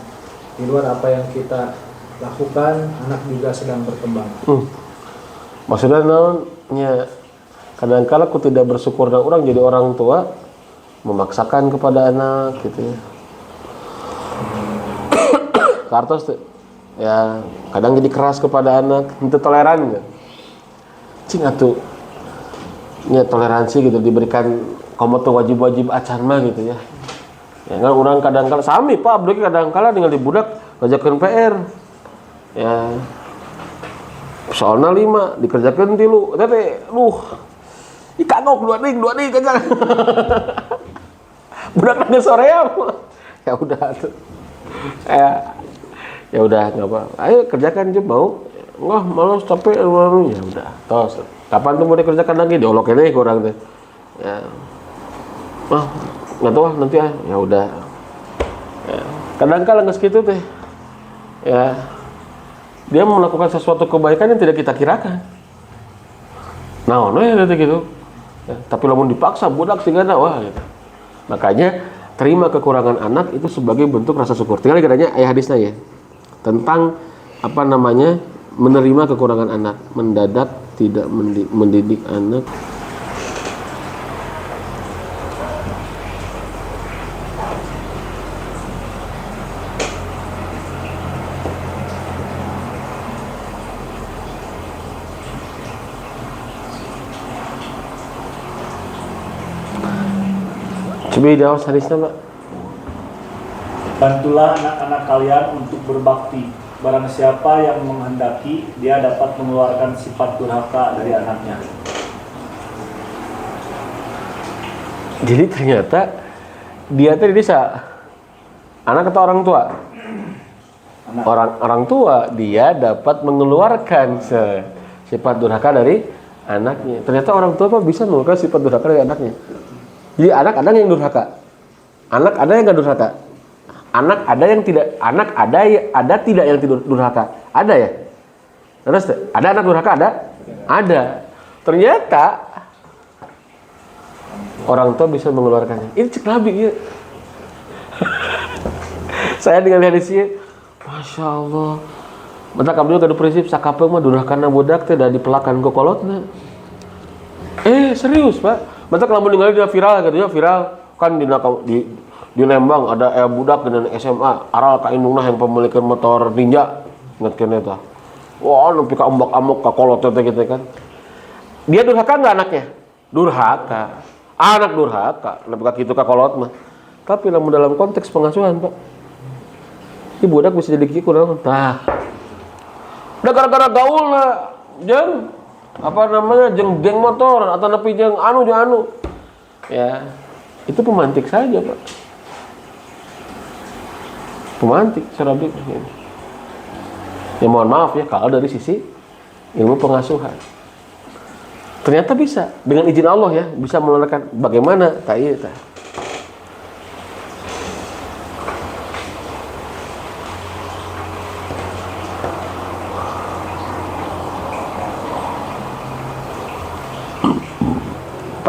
di luar apa yang kita lakukan, anak juga sedang berkembang. Maksudnya naonnya kadang-kala aku tidak bersyukur dan orang jadi orang tua memaksakan kepada anak gitu ya. Kartos tuh ya kadang jadi keras kepada anak, itu toleran enggak? Cing atuh nya toleransi gitu diberikan kamu tuh wajib-wajib acan mah gitu ya. Ya kan orang kadang-kala sami Pak abdi kadang-kala dengan budak ngajakeun PR. Ya. Soalna 5 dikerjakeun 3. Eta teh kagok dua ding kejar. Budak nangis soream. Ya udah tuh. Ya udah enggak apa. Ayo kerjakan je mau. Enggak malas capek ya udah. Tos. Kapan tuh mau dikerjakan lagi? Diolok ini kurang teh. Ya. Nggak tahu nanti ya udah. Ya. Kadang-kala nggak segitu teh. Ya. Dia melakukan sesuatu kebaikan yang tidak kita kirakan. Nah, ya gitu. Ya, tapi lamun dipaksa budak sigana wah gitu. Makanya terima kekurangan anak itu sebagai bentuk rasa syukur. Tinggal katanya ayat hadisnya ya. Tentang menerima kekurangan anak, mendadak tidak mendidik anak. Coba jawab hadisnya, Pak. Bantulah anak-anak kalian untuk berbakti. Barang siapa yang menghendaki, dia dapat mengeluarkan sifat durhaka dari anaknya. Jadi ternyata dia tadi bisa anak atau orang tua? Anak. Orang tua dia dapat mengeluarkan sifat durhaka dari anaknya. Ternyata orang tua Pak bisa mengeluarkan sifat durhaka dari anaknya. Jadi anak ada yang durhaka. Anak ada yang enggak durhaka. Anak ada yang tidak, ada tidak yang tidak durhaka. Ada ya? Terus ada anak durhaka ada. Ternyata orang tua bisa mengeluarkannya. Ini cek Nabi ya. Saya dengan hadisnya, Masya Allah. Mata kamu juga ada prinsip sakape mah durhakana budak teh da dipelakan ke kolotna. Serius Pak. Mata kalau ninggalin dia viral katanya viral kan di Lembang ada budak dengan SMA aral ka indungna yang pemilikan motor ninja ingat kene eta. Wah, nepi ka ambak-ambak ka kolot teh gitu kan. Dia durhaka enggak anaknya? Durhaka. Anak durhaka, nepi ka kitu ka kolot mah. Tapi lamun dalam konteks pengasuhan, Pak. Ibu budak bisa jadi kieu kunaon? Tah. Udah gara-gara gaulna jeung jeung geng motor atau nepi jeung anu ya itu pemantik saja Pak, pemantik secara ya mohon maaf ya kalau dari sisi ilmu pengasuhan ternyata bisa dengan izin Allah ya bisa mengeluarkan bagaimana tak.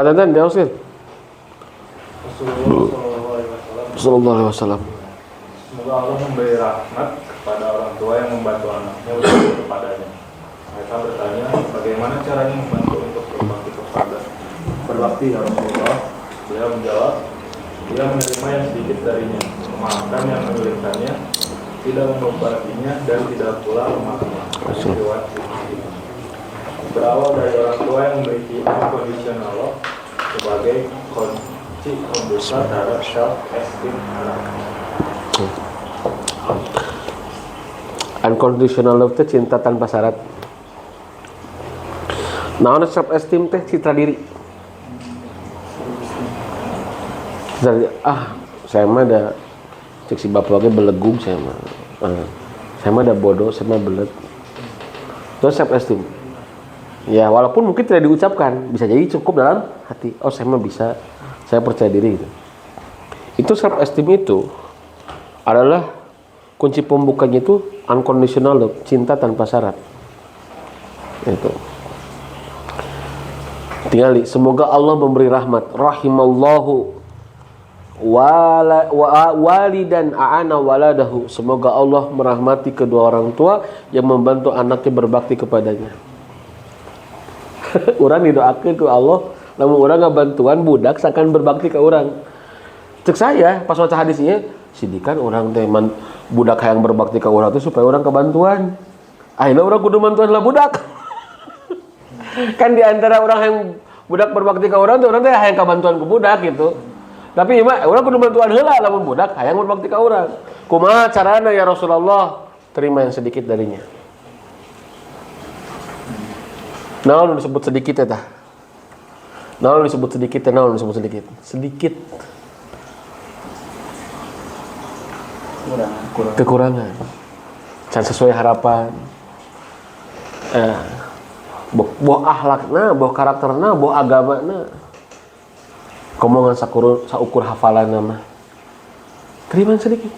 Padahal dia usir. Sallallahu alaihi wasallam. Semoga Allah memberi rahmat kepada orang tua yang membantu anaknya untuk kepadanya. Mereka bertanya, bagaimana caranya membantu untuk berbakti ya Rasulullah? Beliau menjawab, dia menerima yang sedikit darinya, memaafkan yang menyulitkannya, tidak membebaninya dan tidak pula memaksa. Berawal dari orang tua yang memiliki unconditional love sebagai kunci pembuka terhadap self-esteem anak. Unconditional love itu cinta tanpa syarat. Nah, self-esteem teh citra diri. Saya mah ada cek si bapaknya belegung saya mah. Saya mah ada bodoh, saya mah belet. Itu self-esteem. Ya walaupun mungkin tidak diucapkan, bisa jadi cukup dalam hati. Oh saya mah bisa, saya percaya diri gitu. Itu self esteem itu adalah kunci pembukanya itu unconditional love, cinta tanpa syarat. Itu. Tinggal semoga Allah memberi rahmat, rahimallahu walidan a'ana waladahu. Semoga Allah merahmati kedua orang tua yang membantu anaknya berbakti kepadanya. Orang didoakan ke Allah, namun orang ngabantuan budak seakan berbakti ke orang. Cek saya pas baca hadisnya, sidikan orang teman budak yang berbakti ke orang itu supaya orang kebantuan. Akhirnya orang kudu bantuan lah budak. Kan di antara orang yang budak berbakti ke orang tuh orang teh hayang kabantuan ku budak gitu. Tapi mah urang kudu bantuan heula lamun budak hayang berbakti ka urang. Kumaha carana ya Rasulullah? Terima yang sedikit darinya. Naon disebut sedikit eta? Naon disebut sedikit teh naon disebut sedikit? Sedikit kekurangan. Can sesuai harapan. Boh akhlakna, boh karakterna, boh agamana. Komongan saukur hafalanna mah. Terima yang sedikit.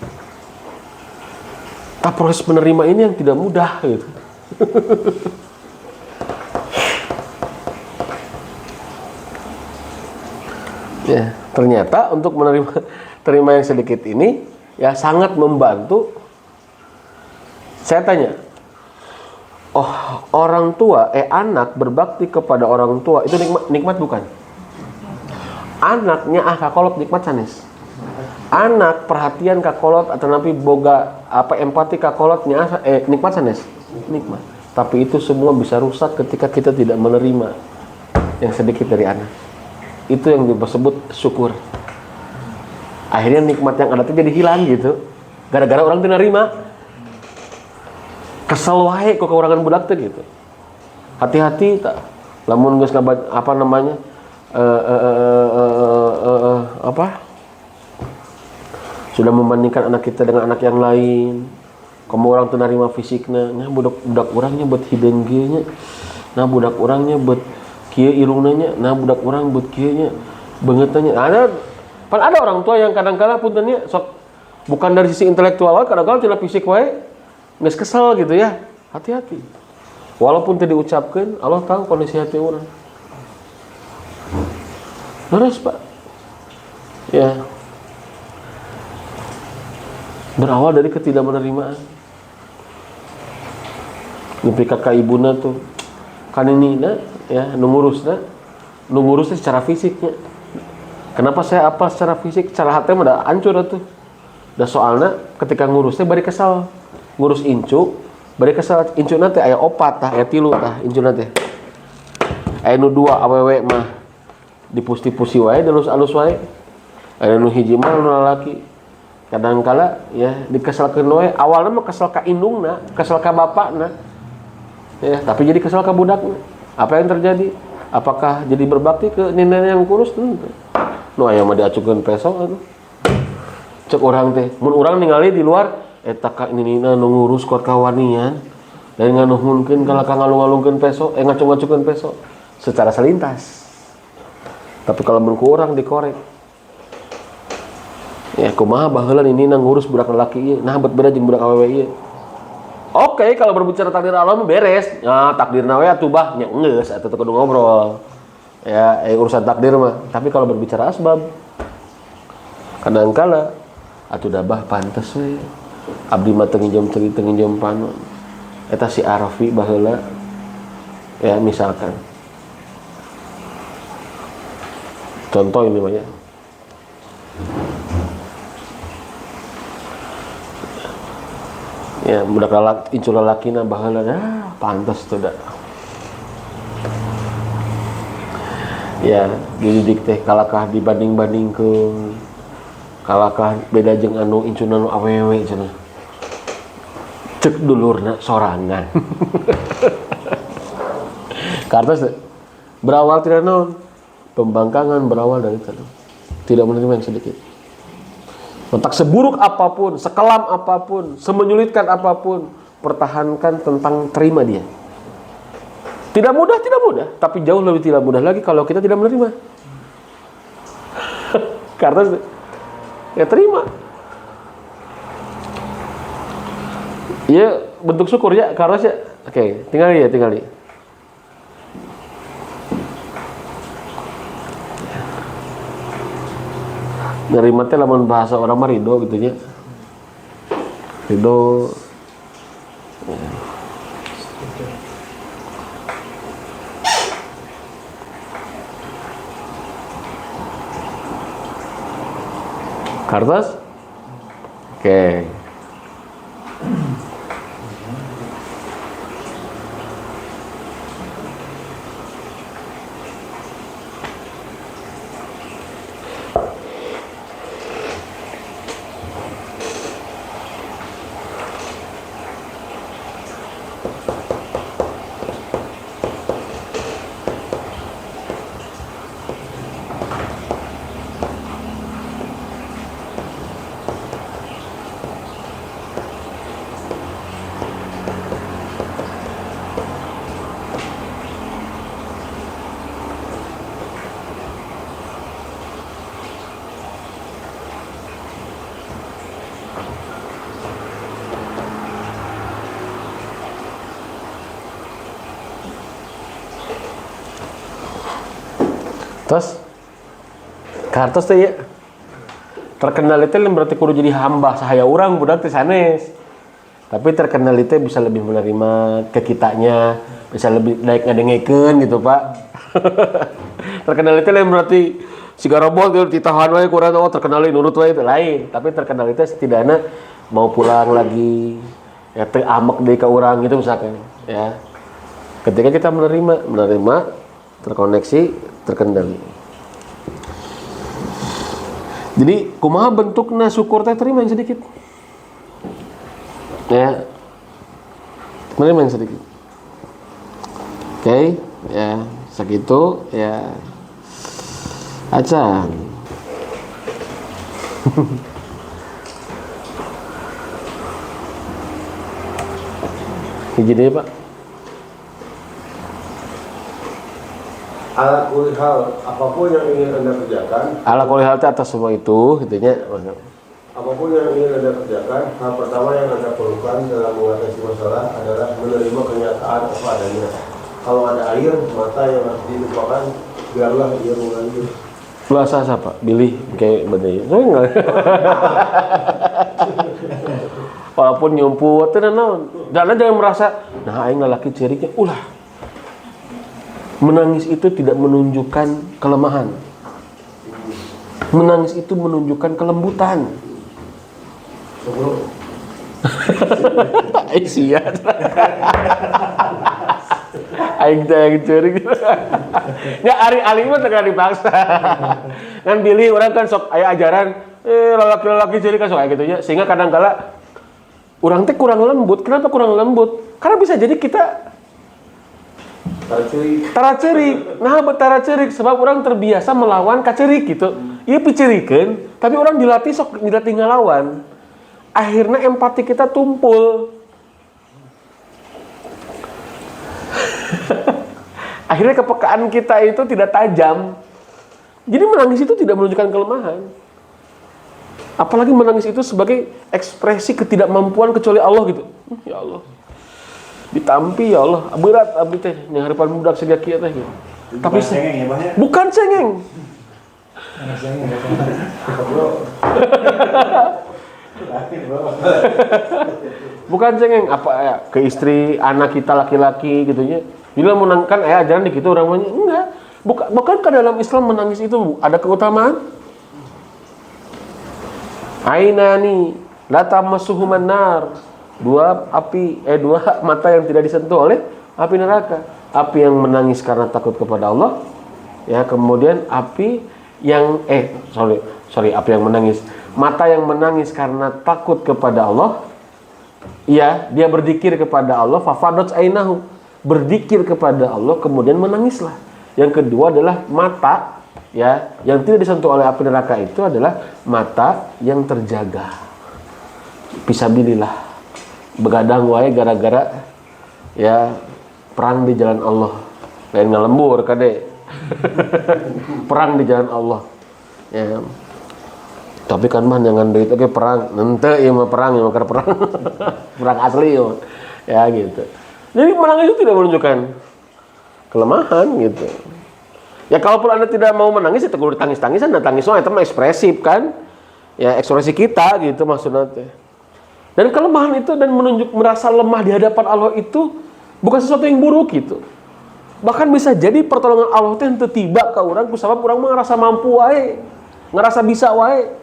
Tapi proses menerima ini yang tidak mudah gitu. Ya, ternyata untuk terima yang sedikit ini ya sangat membantu. Saya tanya, orang tua, anak berbakti kepada orang tua itu nikmat bukan? Anaknya kakolot nikmat sanes. Anak perhatian kakolot atau nabi boga empati kakolotnya nikmat sanes. Nikmat. Tapi itu semua bisa rusak ketika kita tidak menerima yang sedikit dari anak. Itu yang disebut syukur. Akhirnya nikmat yang ada itu jadi hilang gitu. Gara-gara orang tidak nerima. Kesel wae kok kekurangan budak teh gitu. Hati-hati tak. Lamun geus apa namanya? Sudah membandingkan anak kita dengan anak yang lain. Kamu orang teu narima fisikna, nya budak urangnya buat hidung ge nya. Nah budak urangnya buat kieu irungna nya, nah budak urang buat kieu nya. Beungeutna nya. Ada orang tua yang kadang-kala puntennya sok bukan dari sisi intelektual, kadang-kala tina fisik wae geus kesel gitu ya. Hati-hati. Walaupun teu diucapkeun, Allah tahu kondisi hati urang. Terus Pak. Ya. Berawal dari ketidakmenerimaan. Nepi ka ibuna tuh. Kan ini ya nu ngurusnya secara fisiknya. Kenapa saya apa secara fisik, secara hati mah udah hancur tuh. Da soalna ketika ngurusnya bari kesal. Ngurus incu, bari kesal incuna teh aya 4 tah, aya 3 tah incuna teh. Aya nu 2 awewe mah dipusti-pusti wae, dilus-alus wae. Aya nu hiji mah nu lalaki. Kadang-kala ya dikesalkeun wae, awalna mah kesel ka indungna, kesel ka bapakna. Ya, tapi jadi kesel ka budakna. Apa yang terjadi? Apakah jadi berbakti ke nenek yang kurus? Tentu. Nu aya mah diacukeun peso atuh. Cek urang teh, mun urang ningali di luar eta ka ninina nu ngurus kuat kawanian dan nganuhunkeun kala ka ngalung-ngalungkeun peso, ngacung-ngacungkeun peso secara selintas. Tapi kalau mun ku urang dikorek. Ya kumaha baheula ninina ngurus budak lelaki ieu, nah bet beda jeung budak awewe ieu. Oke, kalau berbicara takdir Allah mah beres. Ya, takdirna we atuh bah nya geus atuh teu kudu ngobrol. Ya, urusan takdir mah. Tapi kalau berbicara asbab kadang-kala atuh da bah pantes we. Abdi mah teu nginjem teu nginjem panon. Eta si Arafi baheula. Ya, misalkan. Contoh ini mah ya. Ya, budak lalaki, incul lalakina baheula pantes tuh da. Ya, dididik teh kalakah dibanding-bandingkeun. Kalakah beda jeung anu incuna nu awewe cenah. Cek dulurna sorangan. Kartos berawal tidak naon? Pembangkangan berawal dari itu. Tidak menerima yang sedikit. Entah seburuk apapun, sekelam apapun, semenyulitkan apapun, pertahankan tentang terima dia. Tidak mudah, tapi jauh lebih tidak mudah lagi kalau kita tidak menerima. Karena ya terima. Ya bentuk syukur ya, karena ya. Oke, tinggal. Nerima teh lamun bahasa orang mah ridho gitu nya. Ridho. Kartas? Oke. Terus kartos teh ya terkenal itu berarti kudu jadi hamba sahaya orang budak teh sanes. Tapi terkenal itu bisa lebih menerima ke kitanya, bisa lebih naik ngadengekeun gitu, Pak. Terkenal itu berarti si garobot gitu ditahan wae kurang terkenal nurut wae itu lain. Tapi terkenal itu setidaknya mau pulang lagi ya teh amek deui ka urang gitu misalkan ya. Ketika kita menerima terkoneksi, terkendali. Jadi kumaha bentukna syukur teh terima yang sedikit. Ya. Terima yang sedikit. Oke, ya, segitu ya. Acan. Gini Pak. Ala kulli hal, apapun yang ingin Anda kerjakan, Ala kulli hal atas semua itu, gitunya. apapun yang ingin Anda kerjakan, hal pertama yang Anda perlukan dalam mengatasi masalah adalah menerima kenyataan apa adanya. Kalau ada air, mata yang harus dilupakan, biarlah ia mengalir. Puasa siapa? Billy kayak bener. Saya enggak. Walaupun nyumput teh naon. Dan jangan merasa, nah aing lalaki ciriknya ulah. Menangis itu tidak menunjukkan kelemahan. Menangis itu menunjukkan kelembutan. Aing sia. Aing teh ceurik. Ya ari mah teu dipaksa. Kan Billy orang kan sok aya ajaran lalaki-lalaki ceurik kan sok aya kitu nya. Sehingga kadang-kala urang teh kurang lembut. Kenapa kurang lembut? Karena bisa jadi kita tara cerik. Nah, betara cerik sebab orang terbiasa melawan kacerik gitu. Ieu picerikeun, tapi orang dilatih ngalawan. Akhirnya empati kita tumpul. Akhirnya kepekaan kita itu tidak tajam. Jadi menangis itu tidak menunjukkan kelemahan. Apalagi menangis itu sebagai ekspresi ketidakmampuan kecuali Allah gitu. Ya Allah. Ditampi ya Allah, berat abdi teh yang harapan budak segala kieu teh gitu. Tapi cengeng ya, Bah ya? Bukan cengeng. Bukan cengeng apa ya ke istri anak kita laki-laki gitu nya. Bila menangkan ajaran di kitu orang banyak enggak. Bukan ke dalam Islam menangis itu ada keutamaan. Ainani la tamassuhuman nar. Dua mata yang tidak disentuh oleh api neraka. Api yang menangis karena takut kepada Allah. Ya, kemudian api yang api yang menangis. Mata yang menangis karena takut kepada Allah. Ya, dia berzikir kepada Allah, fafadat ainahu. Berzikir kepada Allah kemudian menangislah. Yang kedua adalah mata ya, yang tidak disentuh oleh api neraka itu adalah mata yang terjaga. Fisabilillah. Begadang wae gara-gara ya perang di jalan Allah. Lain ngalembur kade. Perang di jalan Allah. Ya. Tapi kan mah jangan duit oke perang. Henteu ieu mah perang, ieu mah perang. Perang asli ieu. Ya gitu. Jadi menangis itu tidak menunjukkan kelemahan gitu. Ya kalaupun Anda tidak mau menangis, itu kudu tangis-tangisan, dan tangis itu mah ekspresif kan? Ya ekspresi kita gitu maksudnya teh. Dan kelemahan itu dan merasa lemah di hadapan Allah itu bukan sesuatu yang buruk gitu. Bahkan bisa jadi pertolongan Allah itu henteu tiba ka urang kusabab urang mah ngerasa mampu wae, ngerasa bisa wae.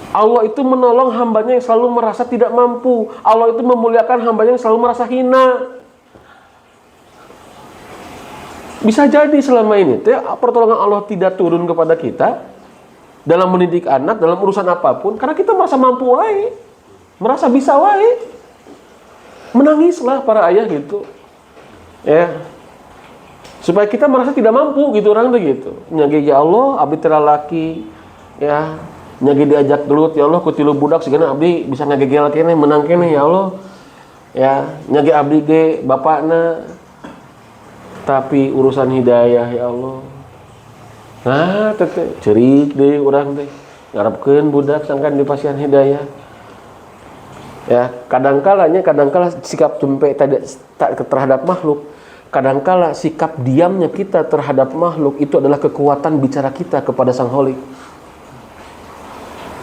Allah itu menolong hambanya yang selalu merasa tidak mampu. Allah itu memuliakan hambanya yang selalu merasa hina. Bisa jadi selama ini pertolongan Allah tidak turun kepada kita dalam mendidik anak, dalam urusan apapun, karena kita merasa mampu wae, merasa bisa wae. Menangislah para ayah gitu. Ya. Supaya kita merasa tidak mampu gitu orang tuh gitu. Nyage ya Allah, abdi teu lalaki ya. Nyage diajak gelut ya Allah ku tilu budak sigana abdi bisa ngagegel keneh menang keneh ya Allah. Ya, nyage abdi ge bapakna tapi urusan hidayah ya Allah. Nah, teh cerik deui urang teh. Ngarepkeun budak sangkan dipasihan hidayah. Ya, kadangkala sikap cempe terhadap makhluk kadangkala sikap diamnya kita terhadap makhluk itu adalah kekuatan bicara kita kepada Sang Holik.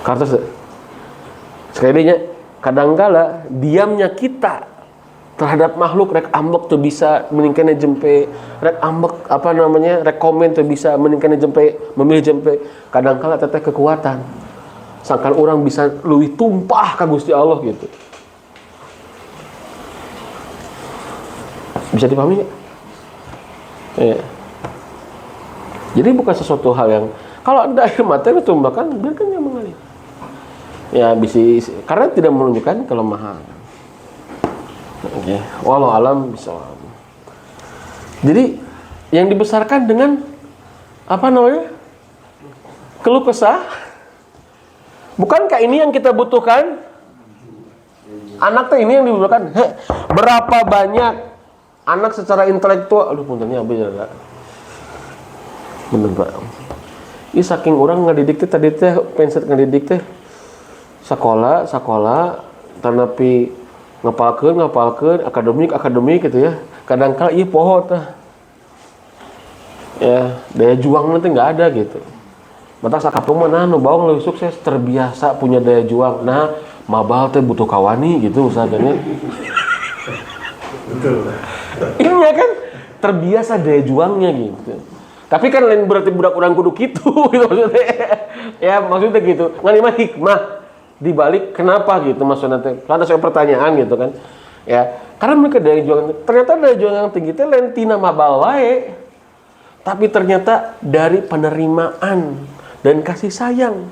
Karena sekali ini, kadangkala diamnya kita terhadap makhluk rek ambek tuh bisa meningkatnya jempe, rek ambek apa namanya rek komen tuh bisa meningkatnya jempe, memilih jempe. Kadangkala teteh kekuatan. Sangkan orang bisa luwih tumpah ka Gusti Allah gitu. Bisa dipahami nggak? Ya. Jadi bukan sesuatu hal yang kalau ada air mata itu tumpahkan, biarkan dia mengalir. Ya bisa, karena tidak menunjukkan kelemahan. Oke, walau alam bisawab. Jadi yang dibesarkan dengan apa namanya? Keluh kesah. Bukankah ini yang kita butuhkan? Anak tuh ini yang dibutuhkan. Berapa banyak anak secara intelektual? Aduh, puntennya apa ya? Bener Pak. Ini saking orang ngedidik teh tadi teh penset ngedidik teh sekolah tanapi ngapalkeun akademik gitu ya. Kadang-kala ieu poho tah. Ya, daya juang nanti nggak ada gitu. Mata sakapung mana nu baong lebih sukses, terbiasa punya daya juang. Nah, mabal teh butuh kawani gitu usahanya. Betul. Iya kan? Terbiasa daya juangnya gitu. Tapi kan lain berarti budak urang kudu kitu gitu maksudnya. Ya, maksudnya gitu. Ngan mah hikmah dibalik kenapa gitu maksudnya teh. Karena saya pertanyaan gitu kan. Ya, karena mereka daya juang. Ternyata daya juang yang tinggi teh lain tina mabal wae. Tapi ternyata dari penerimaan dan kasih sayang.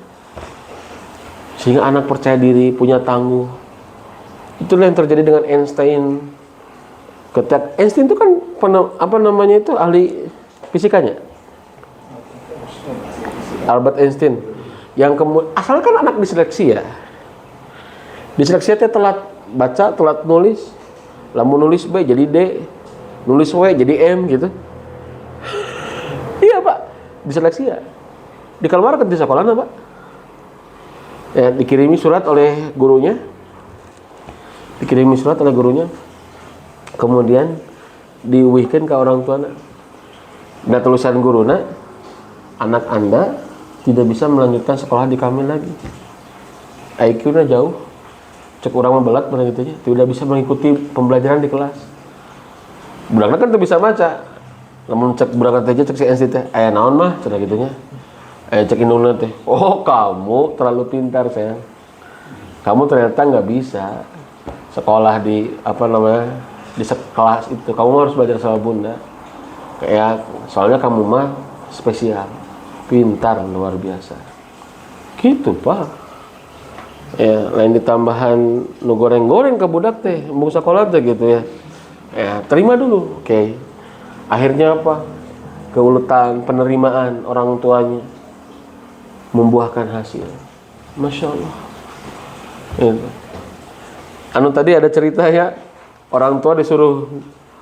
Sehingga anak percaya diri, punya tangguh. Itulah yang terjadi dengan Einstein. Ketika Einstein itu kan apa namanya itu ahli fisikanya. Albert Einstein. Yang kemudian asalkan anak diseleksi ya. Diseleksi teh telat baca, telat nulis. Lamun nulis B jadi D, nulis W jadi M gitu. Iya Pak, diseleksi ya. Dikeluarkan di sekolah Pak. Ya, dikirimi surat oleh gurunya. Kemudian diuwihkan ke orang tuanya. Dan tulisan guruna, anak Anda tidak bisa melanjutkan sekolah di kami lagi. IQ-nya jauh. Cek orang membelat pada gitunya, tidak bisa mengikuti pembelajaran di kelas. Budakna kan tuh bisa baca. Namun cek berangkat aja cek si NC teh, aya naon mah cenah gitunya. Cek indungna teh. Oh, kamu terlalu pintar, sayang. Kamu ternyata nggak bisa sekolah di apa namanya? Di kelas itu. Kamu harus belajar sama Bunda. Kayak soalnya kamu mah spesial. Pintar luar biasa. Gitu, Pak. Ya, lain ditambahan nu goreng-goreng ke budak teh, mau sekolah teh gitu ya. Ya, terima dulu. Oke. Akhirnya apa? Keuletan, penerimaan orang tuanya membuahkan hasil. Masya Allah. Gitu. Anu tadi ada cerita ya, orang tua disuruh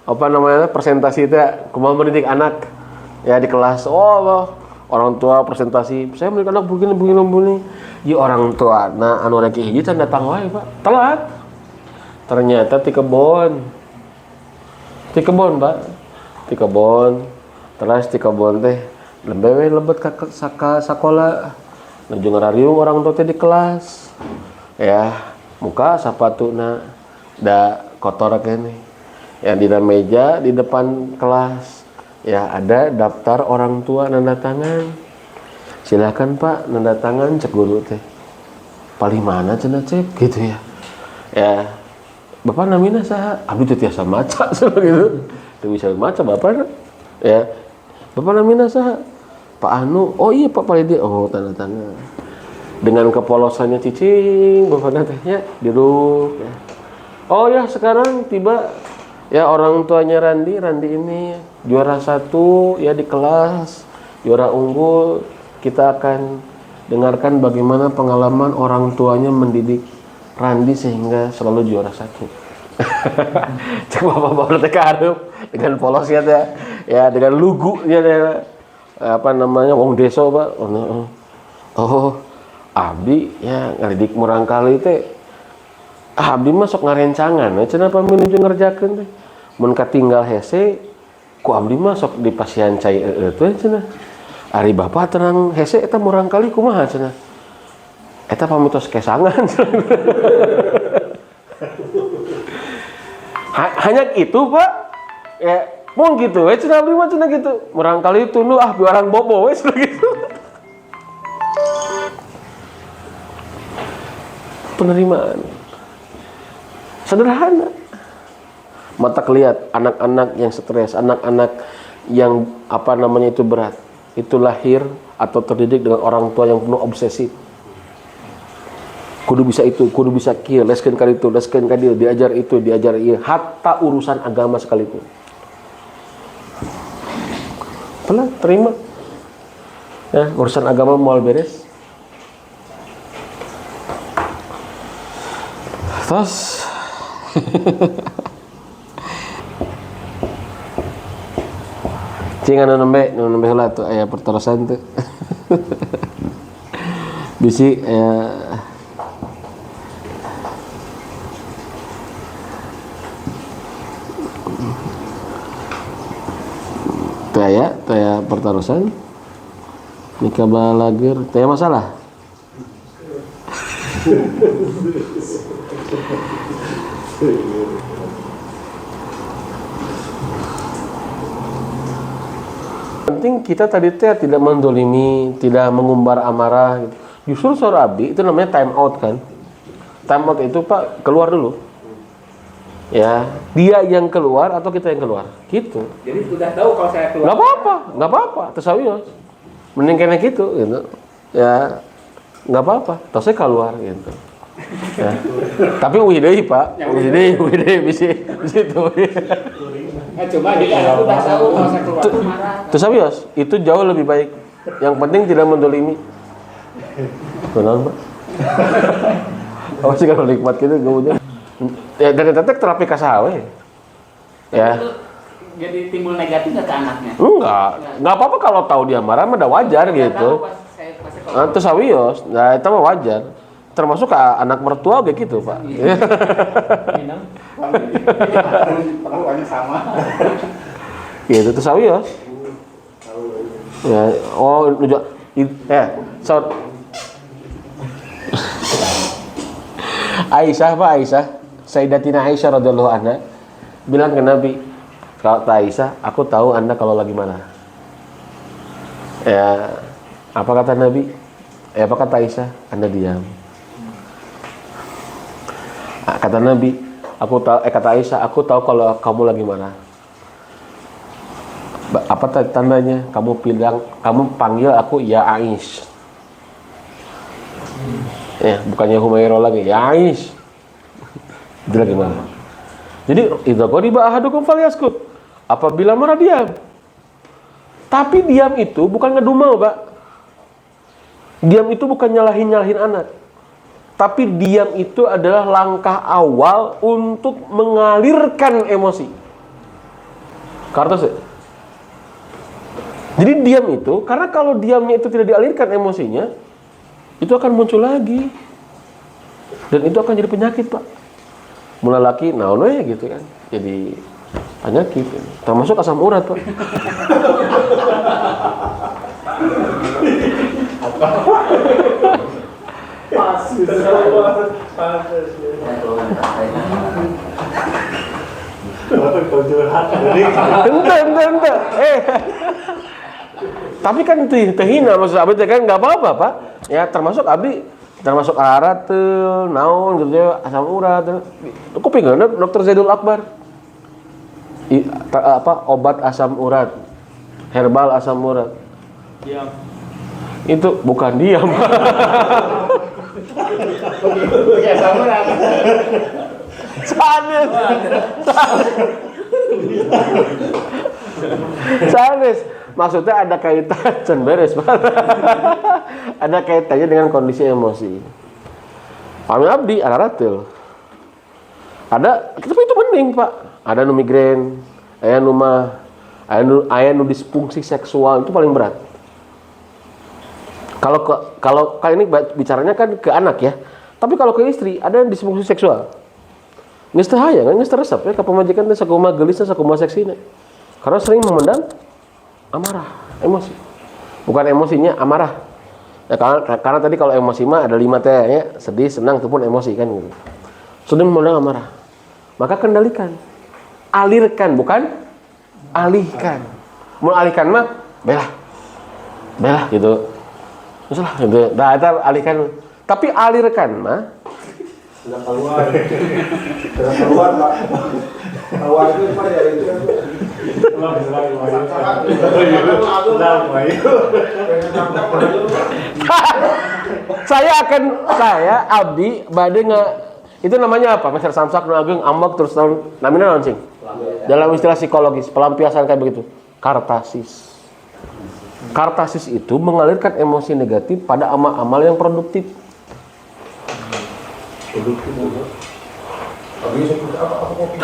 apa namanya presentasi itu kumaha mendidik anak ya di kelas. Oh, orang tua presentasi, saya mendidik anak begini. Ya orang tua, nah anu rek hiji can datang wae Pak. Telat. Ternyata ti kebon Pak. Ti kebon. Terus ti kebon teh lembewe lebet ka sakola. Nuju ngarariung orang tua teh di kelas. Ya, muka sapatuna da kotor keneh. Ya di meja di depan kelas. Ya ada daftar orang tua nanda tangan. Silakan Pak nanda tangan cek guru teh. Paling mana cenah cek gitu ya. Ya. Bapak namina saha? Abdi teh tiasa maca gitu. Teu bisa maca Bapak. Ya. Bapak namina saha? Pak Anu. Oh iya Pak Palidi. Oh tanda tangan. Dengan kepolosannya cicing Bapak teh diruk ya. Oh ya sekarang tiba ya orang tuanya Randi ini juara 1 ya di kelas, juara unggul. Kita akan dengarkan bagaimana pengalaman orang tuanya mendidik Randi sehingga selalu juara 1. Cek bapak-bapak teh kareup dengan polosnya teh ya dengan lugunya teh apa namanya wong desa Pak. Oh, abdi ya ngadidik murang kali teh. Abdi mah sok ngarencangan cenah paminuju ngerjakeun teh. Mun katinggal hese ku abdi mah sok dipasihan cai teh cenah. Ari bapak terang hese eta murang kali kumaha cenah. Eta pamitos kesangan. Hanya itu Pak. Ya, mau gitu we cenah abdi mah cenah gitu. Murang kali tunduh biarang bobo we cenah gitu. Penerimaan sederhana. Mata kelihat anak-anak yang stres, anak-anak yang itu berat, itu lahir atau terdidik dengan orang tua yang penuh obsesif. Kudu bisa itu, kudu bisa kieu, leskeun ka ditu, leskeun ka dieu, diajar itu, diajar ieu, hatta urusan agama sekalipun. Pelan, terima. Ya, urusan agama moal beres. Terus cingan nembe heula tuh aya pertorosan tuh. Bisi tuh aya pertorosan. Nikah balager, teh masalah. Penting kita tadi tidak mendolimi, tidak mengumbar amarah gitu. Justru saudara abdi itu namanya time out kan. Time out itu Pak keluar dulu. Ya, dia yang keluar atau kita yang keluar gitu. Jadi sudah tahu kalau saya keluar. Nggak apa-apa, tersawios. Mending kena gitu. Ya, nggak apa-apa, terus saya keluar gitu. Ya. Tapi deui Pak, deui bisa itu. Nah, coba dia udah tahu kalau saya keluar marah. Terus sawios, itu jauh lebih baik. Yang penting tidak mendolimi. Benar Pak? Oh sih kalau nikmat gitu gue ya dari tetek terapi kasaha we. Ya. Jadi timbul negatif ke anaknya? Enggak apa-apa kalau tahu dia marah mah udah wajar gitu. Terus sawios, nah itu mah wajar. Termasuk ke anak mertua kayak gitu Pak. Perluannya sama. Gitu terus sawios. Ya, Aisyah, Sayyidatina Aisyah radhiyallahu anha bilang ke Nabi, "Kalau Aisyah, aku tahu Anda kalau lagi mana." Ya, apa kata Nabi? Apa kata Aisyah? Anda diam. Kata Nabi, kata Aisyah, aku tahu kalau kamu lagi mana. Apa tandanya? Kamu panggil aku ya Aish. Ya, bukannya Humairah lagi, ya Aish. Itu lagi mana? Jadi, idza qadiba ahadukum falyaskut. Apabila marah diam. Tapi diam itu bukan ngedumel, Pak. Diam itu bukan nyalahin anak. Tapi diam itu adalah langkah awal untuk mengalirkan emosi. Kartos ya? Jadi diam itu, karena kalau diamnya itu tidak dialirkan emosinya, itu akan muncul lagi. Dan itu akan jadi penyakit, Pak. Mulai laki, naon ya gitu kan. Jadi penyakit. Termasuk asam urat, Pak. Ente. Tapi kan tehina maksud abdi kan nggak apa-apa Pak. Ya termasuk abdi termasuk arat naon gitu ya asam urat. Aku pengen Dokter Zaidul Akbar. Obat asam urat, herbal asam urat. Diam. Itu bukan diam. Ya asam urat. Sanes. Maksudnya ada kaitan beres Pak. Ada kaitannya dengan kondisi emosi. Kami abdi araratil. Ada, tapi itu penting Pak. Ada nu migrain, aya nu mah, aya nu disfungsi seksual itu paling berat. Kalau ini bicaranya kan ke anak ya. Tapi kalau ke istri ada yang disfungsi seksual. Geus teu hayang, geus resep ya ka pamajikan teh sakumaha gelisna sakumaha seksina. Karena sering memendam amarah, emosi. Bukan emosinya, amarah. Ya, karena tadi kalau emosi mah ada 5 teh ya, sedih, senang itu pun emosi kan gitu. Sudah memendam amarah. Maka kendalikan. Alirkan, bukan alihkan. Mau alihkan mah bela gitu. Masalah gitu. Nah, itu alihkan. Tapi alirkan mah Sudah keluar. Sudah keluar, Pak. Keluar itu Pak ya itu kan. saya abdi bade itu namanya apa? Masyarakat samsak nu ageung ambek terus tahun namina naon cing? Dalam istilah psikologis, pelampiasan kayak begitu. Kartasis. Kartasis itu mengalirkan emosi negatif pada amal-amal yang produktif. Produktif juga. Habis apa kopi?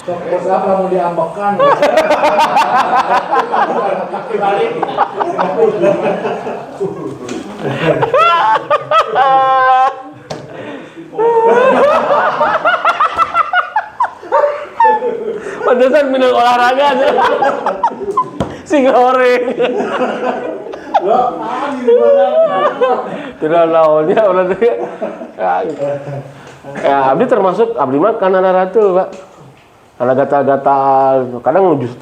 Terus apa mau diambekkan? Pantesan minum olahraga si goreng. Tidak lawannya ulah teh. Ya, abdi termasuk abdi mah kana ratu, Pak. Karena gatal-gatal, kadang menuju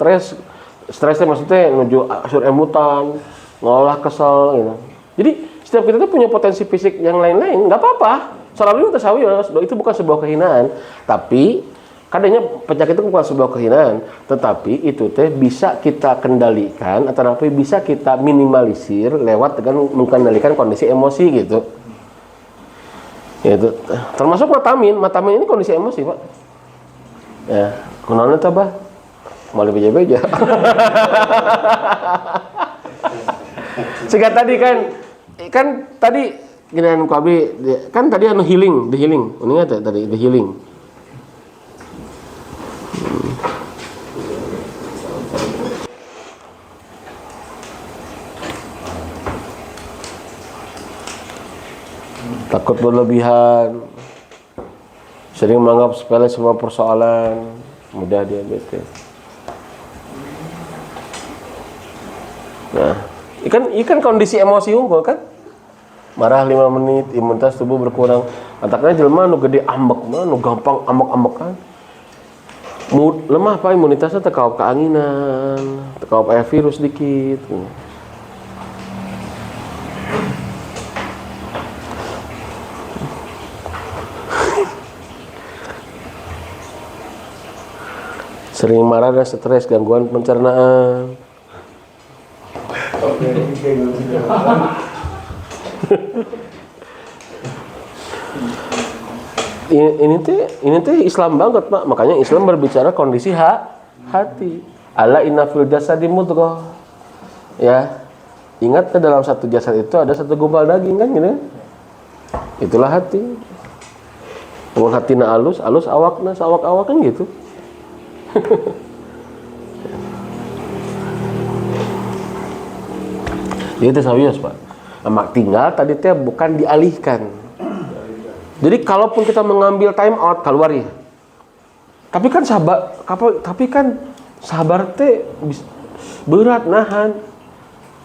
stresnya maksudnya menuju asur emutan, ngolah kesel gitu. Jadi setiap kita tuh punya potensi fisik yang lain-lain, nggak apa-apa. Soalnya itu tasawuf, itu bukan sebuah kehinaan. Tapi kadangnya penyakit itu bukan sebuah kehinaan, tetapi itu teh bisa kita kendalikan atau bisa kita minimalisir lewat dengan mengendalikan kondisi emosi gitu. Gitu. Termasuk matamin ini kondisi emosi, Pak. Ya, kunaon eta bah? Moal beja-beja. Sehingga tadi kan tadi ginian ku abdi kan tadi anu healing, the healing. Uningat tadi the healing. Takut berlebihan, sering menganggap sepele semua persoalan, mudah diabetes. Nah, ikan kondisi emosi unggul kan? Marah 5 menit, imunitas tubuh berkurang. Antakna jelema nu gede ambek mah, nu gampang ambek-ambekan. Lemah apa imunitasnya teu kaop keanginan, teu kaop aya virus dikit. Sering marah dan stres, gangguan pencernaan. Ini teh Islam banget, Pak. Makanya Islam berbicara kondisi hati. Ala inna fil jasadi mudghah. Ya. Ingat dalam satu jasad itu ada satu gumpal daging kan gitu. Itulah hati. Mun hatina alus awakna sawak-awak kan gitu. Jadi itu sawios, Pak. Mak tinggal tadi teh bukan dialihkan. Jadi kalaupun kita mengambil time out keluar ya. Tapi kan sabar teh berat nahan.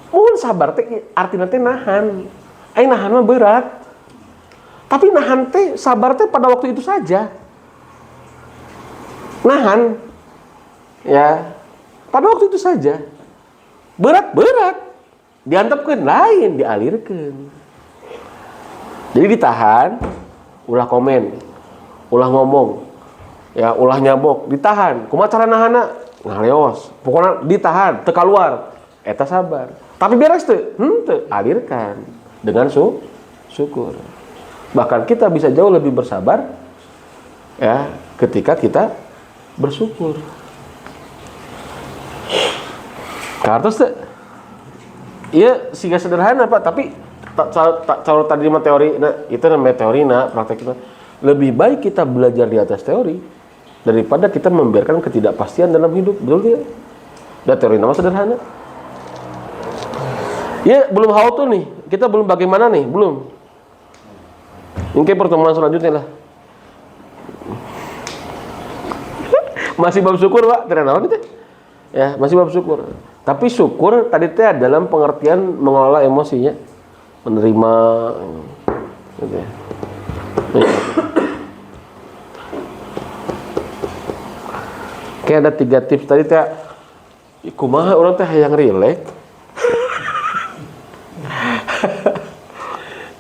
Mun sabar teh artina teh nahan. Nahan mah berat. Tapi nahan teh sabar teh pada waktu itu saja. Nahan ya pada waktu itu saja. Berat diantepkeun lain dialirkeun. Jadi ditahan, ulah komen, ulah ngomong, ya ulah nyabok, ditahan. Kumaha cara nahanna? Ngaleos. Pokoknya ditahan, teu kaluar. Eta sabar. Tapi beres teu? Teu, alirkan dengan syukur. Bahkan kita bisa jauh lebih bersabar ya ketika kita bersyukur. Kartos teh iya siga sederhana, Pak, tapi kalau tadi mah teori itu namanya teori prakteknya lebih baik kita belajar di atas teori daripada kita membiarkan ketidakpastian dalam hidup, betul tidak? Dan teori nama sederhana. Ya, belum how to nih. Kita belum bagaimana nih, belum. Mungkin pertemuan selanjutnya lah. Masih bab syukur, Pak. Ternyata itu. Ya, masih bab syukur. Tapi syukur tadi teh dalam pengertian mengelola emosinya, menerima gitu ya. Oke, ada 3 tips tadi teh. Kumaha orang teh hayang rileks.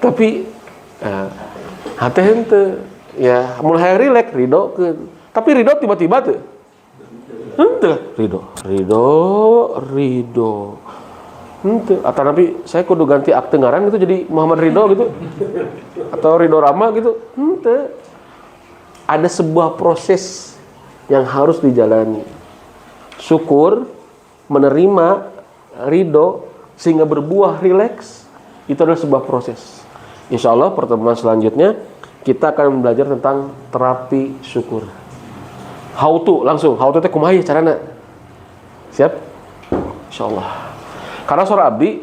Tapi hati henteu ya mulai rileks ridho ke. Tapi ridho tiba-tiba tuh. Henteu ridho. Henteu atau tapi saya kudu ganti akte ngaran gitu jadi Muhammad Ridho gitu. Atau Ridho Rama gitu. Henteu. Ada sebuah proses yang harus dijalani. Syukur, menerima, ridho sehingga berbuah rileks, itu adalah sebuah proses. Insya Allah pertemuan selanjutnya kita akan belajar tentang terapi syukur. How to itu kumaha carana? Siap? Insya Allah. Karena surah Abdi,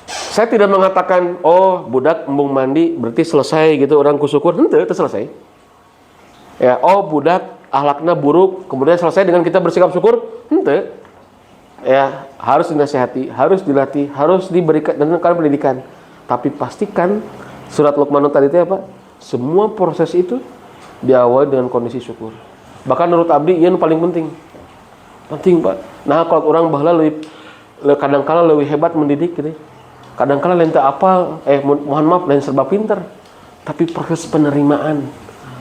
saya tidak mengatakan oh budak embung mandi berarti selesai gitu orang kusyukur. Henteu, itu selesai. Ya, oh budak akhlaknya buruk kemudian selesai dengan kita bersikap syukur. Henteu. Ya, harus dinasihati, harus dilatih, harus diberikan dan pendidikan. Tapi pastikan surat Luqman tadi itu apa? Semua proses itu diawali dengan kondisi syukur. Bahkan menurut Abdi ini paling penting. Penting, Pak. Nah, kalau orang baheula kadang-kala lebih hebat mendidik gitu. Kadang-kala lain teu apal, mohon maaf lain serba pinter. Tapi proses penerimaan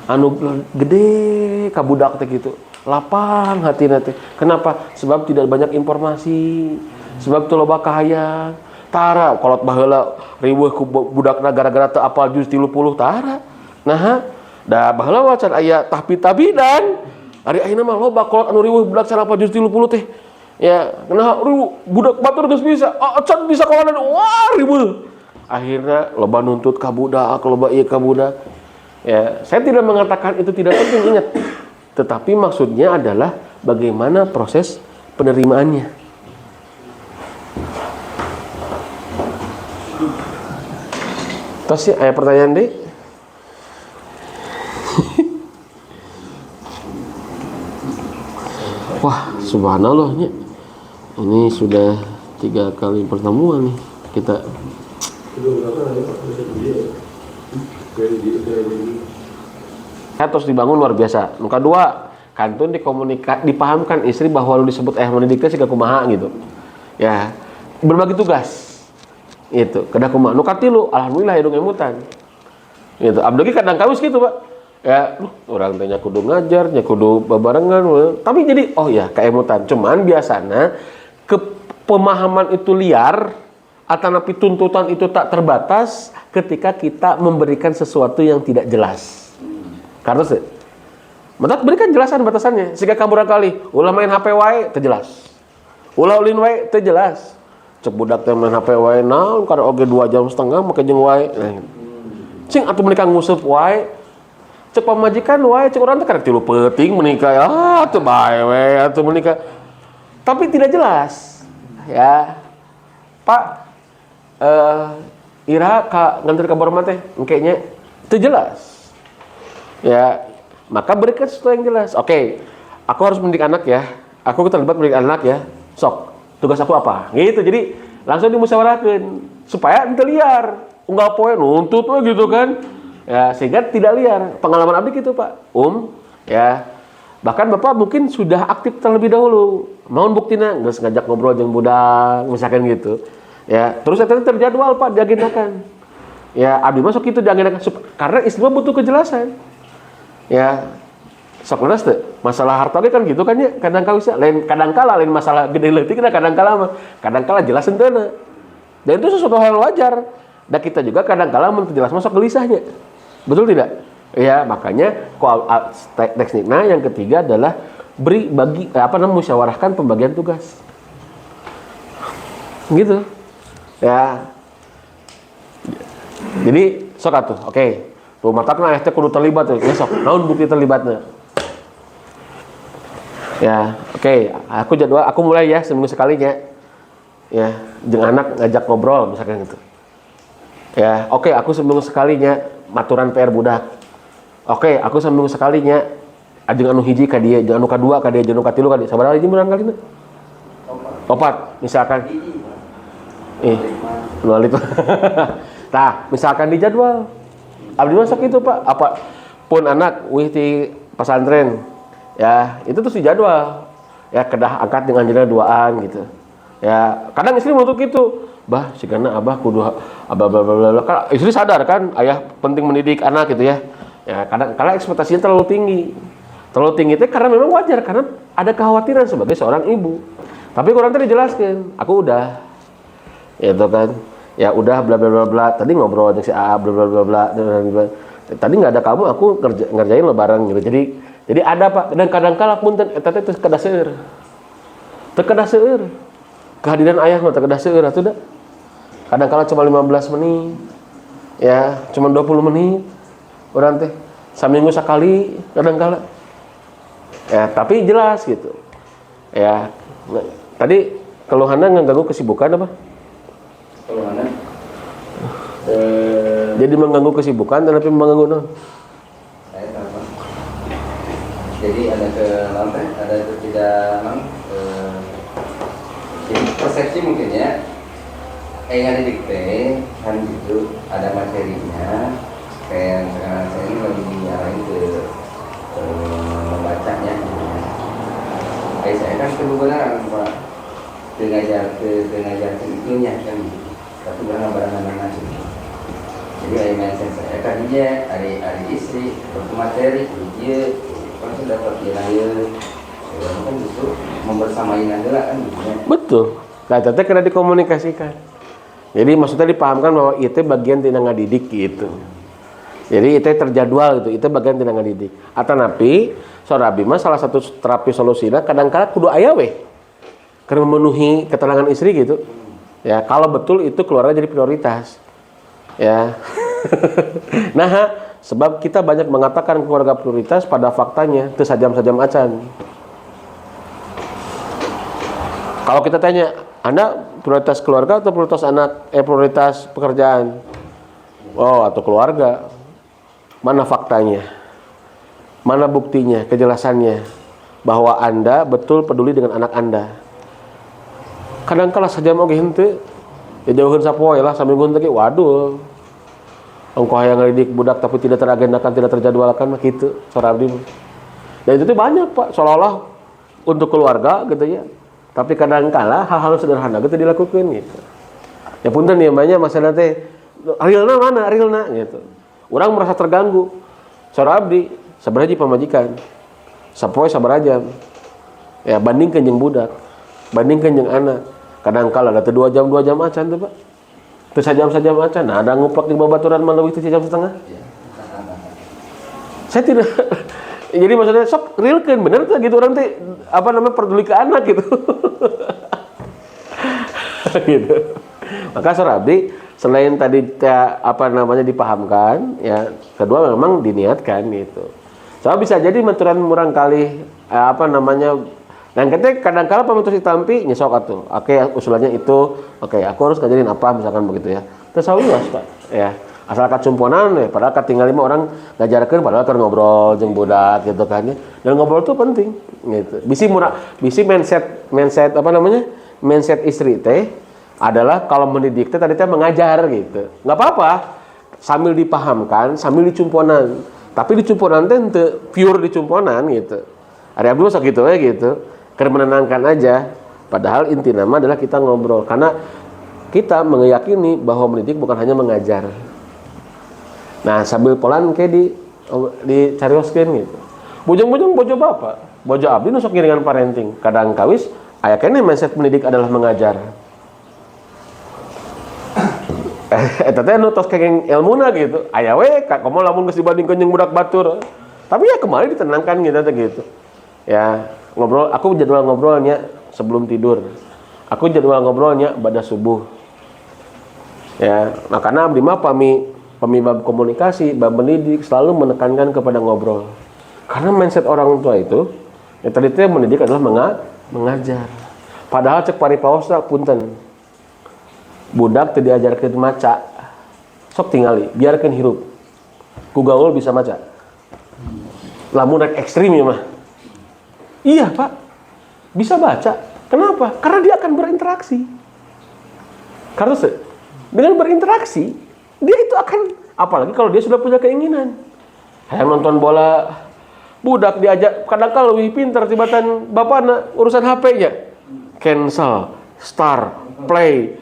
anu gede ka budak teh gitu. Lapang hati nanti. Kenapa? Sebab tidak banyak informasi. Sebab teu loba kahayang. Tara kolot baheula riweuh ku budakna gara-gara teu apal juz 30 tara. Nah, da baheula wacan aya tahbid-tahbidan. Ari ayeuna mah loba kolot anu riweuh budak cara apal juz 30 teh. Ya, kenapa budak batur geus bisa. Can bisa kolotan wah riweuh. Akhirnya loba nuntut ka budak, loba ieu ka budak. Ya, saya tidak mengatakan itu tidak penting, ingat. Tetapi maksudnya adalah bagaimana proses penerimaannya. Terus sih, ada pertanyaan deh. Wah, subhanallahnya. Ini sudah 3 kali pertemuan nih kita. Terus dibangun luar biasa. Nuka 2, kantun dipahamkan istri bahwa lu disebut mendidik teh siga kumaha gitu. Ya, berbagi tugas. Itu, kedah kumaha. Nuka 3, alhamdulillah hidung emutan. Gitu. Abdi kadang kawis gitu, Pak. Ya, orang tanya kudu ngajar, nya kudu babarengan. Tapi jadi oh ya, keemutan. Cuman biasanya pemahaman itu liar atau napi tuntutan itu tak terbatas ketika kita memberikan sesuatu yang tidak jelas. Karena menurut berikan jelasan batasannya. Sehingga kamu kali ulah main HP wae teu jelas. Ulah ulin wae teu jelas. Cek budak teh main HP wae naon kada oge 2,5 jam make jeung wae. Cing atuh menikah nguseup wae. Cek pamajikan wae cek urang teh karek 3 peuting menikah. Teu bae we atuh menikah. Tapi tidak jelas. Ya. Pak Ira ka nganter ka Borma teh engkenya teu jelas. Ya, maka berikan sesuatu yang jelas. Oke, aku harus mendidik anak ya. Aku terlibat mendidik anak ya. Sok, tugas aku apa? Gitu. Jadi langsung dimusyawarahkan supaya ente liar. Unggal poe nuntut we gitu kan. Ya, sehingga tidak liar. Pengalaman Abdi gitu, Pak. Ya. Bahkan Bapak mungkin sudah aktif terlebih dahulu. Naon buktina? Geus ngajak ngobrol jeung budak, misalkan gitu. Ya, terus eta terjadwal, Pak, diagendakan. Ya, Abdi masuk itu diagendakan karena istri butuh kejelasan. Ya, sok leres teh. Masalah harta kan gitu kan ya. Kadang-kala lain masalah gede leutik kadang-kala mah. Kadang-kala jelas henteu. Dan itu sesuatu hal wajar. Dan kita juga kadang-kala mun jelas masuk gelisahnya. Betul tidak? Ya, makanya tekniknya yang ketiga adalah musyawarahkan pembagian tugas. Gitu. Ya. Jadi sok atuh. Oke. Tuh matakna teh kudu terlibat tuh. Ya sok, naon bukti terlibatnya? Ya, oke. Aku mulai ya seminggu sekalinya. Ya, jeung anak ngajak ngobrol misalkan gitu. Ya, oke, aku seminggu sekalinya maturan PR budak. Oke, aku seminggu sekalinya ajeng anu hiji ka dieu, jeung anu kadua ka dieu, jeung anu katilu ka dieu. Sabaraha hiji menang kalina? Opat, misalkan. Nual itu. Tah, misalkan di jadwal. Abdi masak itu, Pak. Apa pun anak wih di pesantren. Ya, itu tuh di jadwal. Ya, kedah angkat dengan jadwal duaan gitu. Ya, kadang istri menuntut gitu. Bah, sigana abah kudu abah bla bla bla. Kan istri sadar kan ayah penting mendidik anak gitu ya. Ya, kadang kala ekspektasinya terlalu tinggi. Terlalu tinggi itu karena memang wajar karena ada kekhawatiran sebagai seorang ibu. Tapi kurang tadi jelaskan, aku udah. Itu kan. Ya udah bla bla bla bla. Tadi ngobrol dengan si A bla bla bla bla. Tadi nggak ada kamu, aku ngerjain lebaran gitu. Jadi ada Pak. Dan kadang-kala punten eta teh teu kada seueur. Teu kada seueur. Kehadiran ayah mah teu kada seueur atuh da. Kadang-kala cuma 15 menit. Ya, cuma 20 menit. Urang teh saminggu sakali kadang-kala. Ya, tapi jelas gitu. Ya, tadi keluhannya mengganggu kesibukan apa? Keluhannya jadi mengganggu kesibukan tapi mengganggu non. saya apa? Jadi ada ke lantai, ada ketidakan jadi persepsi mungkin ya. Yang ada dikte kan gitu, ada materinya. Kayak sekarang saya ini lagi diarahin ke membacanya. Kayak saya kan kebenaran Pak. Dengajar itunya kan. Tapi barang-barang anak jadi ayah mindset saya kan dia ada istri bermateri dia kan sudah dapat dia kan justru membersamai adalah kan gitu. Betul. Nah, teteh kena dikomunikasikan. Jadi maksudnya dipahamkan bahwa itu bagian tina ngadidik gitu. Jadi itu terjadwal gitu, itu bagian tina ngadidik. Atanapi saudara Bima salah satu terapi solusinya kadang-kadang kudu aya we. Karena memenuhi ketenangan istri gitu. Ya, kalau betul itu keluarga jadi prioritas. Ya. Nah, sebab kita banyak mengatakan keluarga prioritas pada faktanya teu sajam-sajam acan. Kalau kita tanya, Anda prioritas keluarga atau prioritas anak? Prioritas pekerjaan. Oh, atau keluarga. Mana faktanya? Mana buktinya, kejelasannya bahwa Anda betul peduli dengan anak Anda? Kadang-kala saja mau henteu ya jauhin sapoe lah sambil guntek waduh engkau hayang ngadidik budak tapi tidak teragendakan tidak terjadwalkan mah kitu saudara abdi. Dan itu tuh banyak Pak seolah-olah untuk keluarga gitu ya. Tapi kadang-kala hal-hal sederhana gitu dilakukan gitu. Ya punten ya banyak masalah teh realna mana realna gitu. Orang merasa terganggu. Saudara abdi sabaraha pamajikan. Sapoe sabaraha jam. Ya bandingkeun jeung budak. Bandingkan jeung anak. Kadang-kala ada 2 jam acan tuh Pak. Terus sajam acan. Nah, ada nguplak di babaturan mah leuwih teh 1 jam setengah. Saya tidak jadi maksudnya sok realkeun bener tuh gitu orang teh apa namanya peduli ke anak gitu. Gitu. Maka Sorabdi selain tadi apa namanya dipahamkan ya, kedua memang diniatkan gitu. So bisa jadi maturan murang kali apa namanya. Dan ketika kadang-kala pemitus ditampi nyesok atuh. Oke, usulannya itu. Oke, aku harus ngajarin apa misalkan begitu ya. Terus luas Pak. Ya. Asal kacumponan ya, padahal katinggal 5 orang ngajarkeun padahal keur ngobrol jeung budak gitu kan ya. Dan ngobrol itu penting gitu. Bisi mindset apa namanya? Mindset istri teh adalah kalau mendidik teh tadi teh mengajar gitu. Enggak apa-apa sambil dipahamkan, sambil dicumponan. Tapi dicumponan teh teu pure dicumponan gitu. Ada Abdul sok gitu ya gitu. Karena menenangkan aja, padahal inti nama adalah kita ngobrol karena kita meyakini bahwa mendidik bukan hanya mengajar. Nah sambil polan kayak dicarioskeun gitu. Bujung-bujung bojo bapak, bojo abdi nu sok ngiringan parenting. Kadang kawis aya keneh mindset mendidik adalah mengajar. Eta teh nu tos kenging ilmuna gitu. Aya we komo lamun geus dibandingkeun jeung budak batur. Tapi ya kembali ditenangkan gitu. Ya, ngobrol, aku jadwal ngobrolnya sebelum tidur. Aku jadwal ngobrolnya pada subuh. Ya, makanya abdi mah pemibab komunikasi, bab mendidik selalu menekankan kepada ngobrol. Karena mindset orang tua itu, yang tadi itu mendidik adalah mengajar. Padahal cek paripaosa punten. Budak teu diajarkeun maca. Sok tingali, biarkeun hirup. Ku gaul bisa maca. lamun rek ekstrim ya mah. Iya Pak, bisa baca. Kenapa? Karena dia akan berinteraksi. Karena dengan berinteraksi, dia itu akan, apalagi kalau dia sudah punya keinginan. Hayang nonton bola, budak diajak, kadang-kadang lebih pintar tibatan bapakna urusan HP-nya. Cancel, start, play.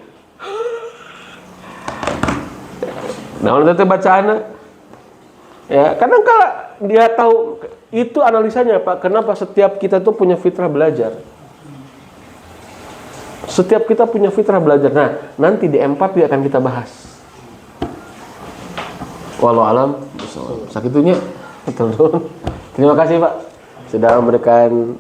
Nah, nanti bacaannya, ya kadang-kala dia tahu itu analisanya Pak. Kenapa setiap kita tuh punya fitrah belajar? Setiap kita punya fitrah belajar. Nah, nanti di M4 dia akan kita bahas. Walau alam, sakitunya. Terima kasih Pak sudah memberikan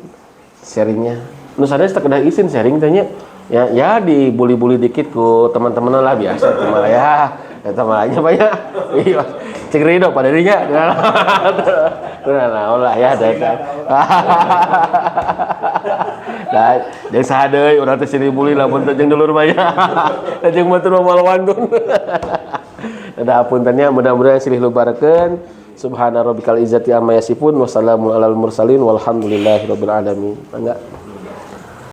sharingnya. Nusana setelah izin sharing tanya. Ya dibuli-buli dikit ku teman-teman lah biasa cuma ya temannya banyak. Iya. Cek Rido pada dirinya. Nah, olah ya datang. Nah, jeung saha deui urang teh sini buli lamun teh jeung dulur mah ya. Jeung batur malawandun. Ada apuntennya mudah-mudahan silih lubarkeun. Subhana rabbikal izzati amma yasifun wa salamun alal mursalin walhamdulillahirabbil alamin. Enggak.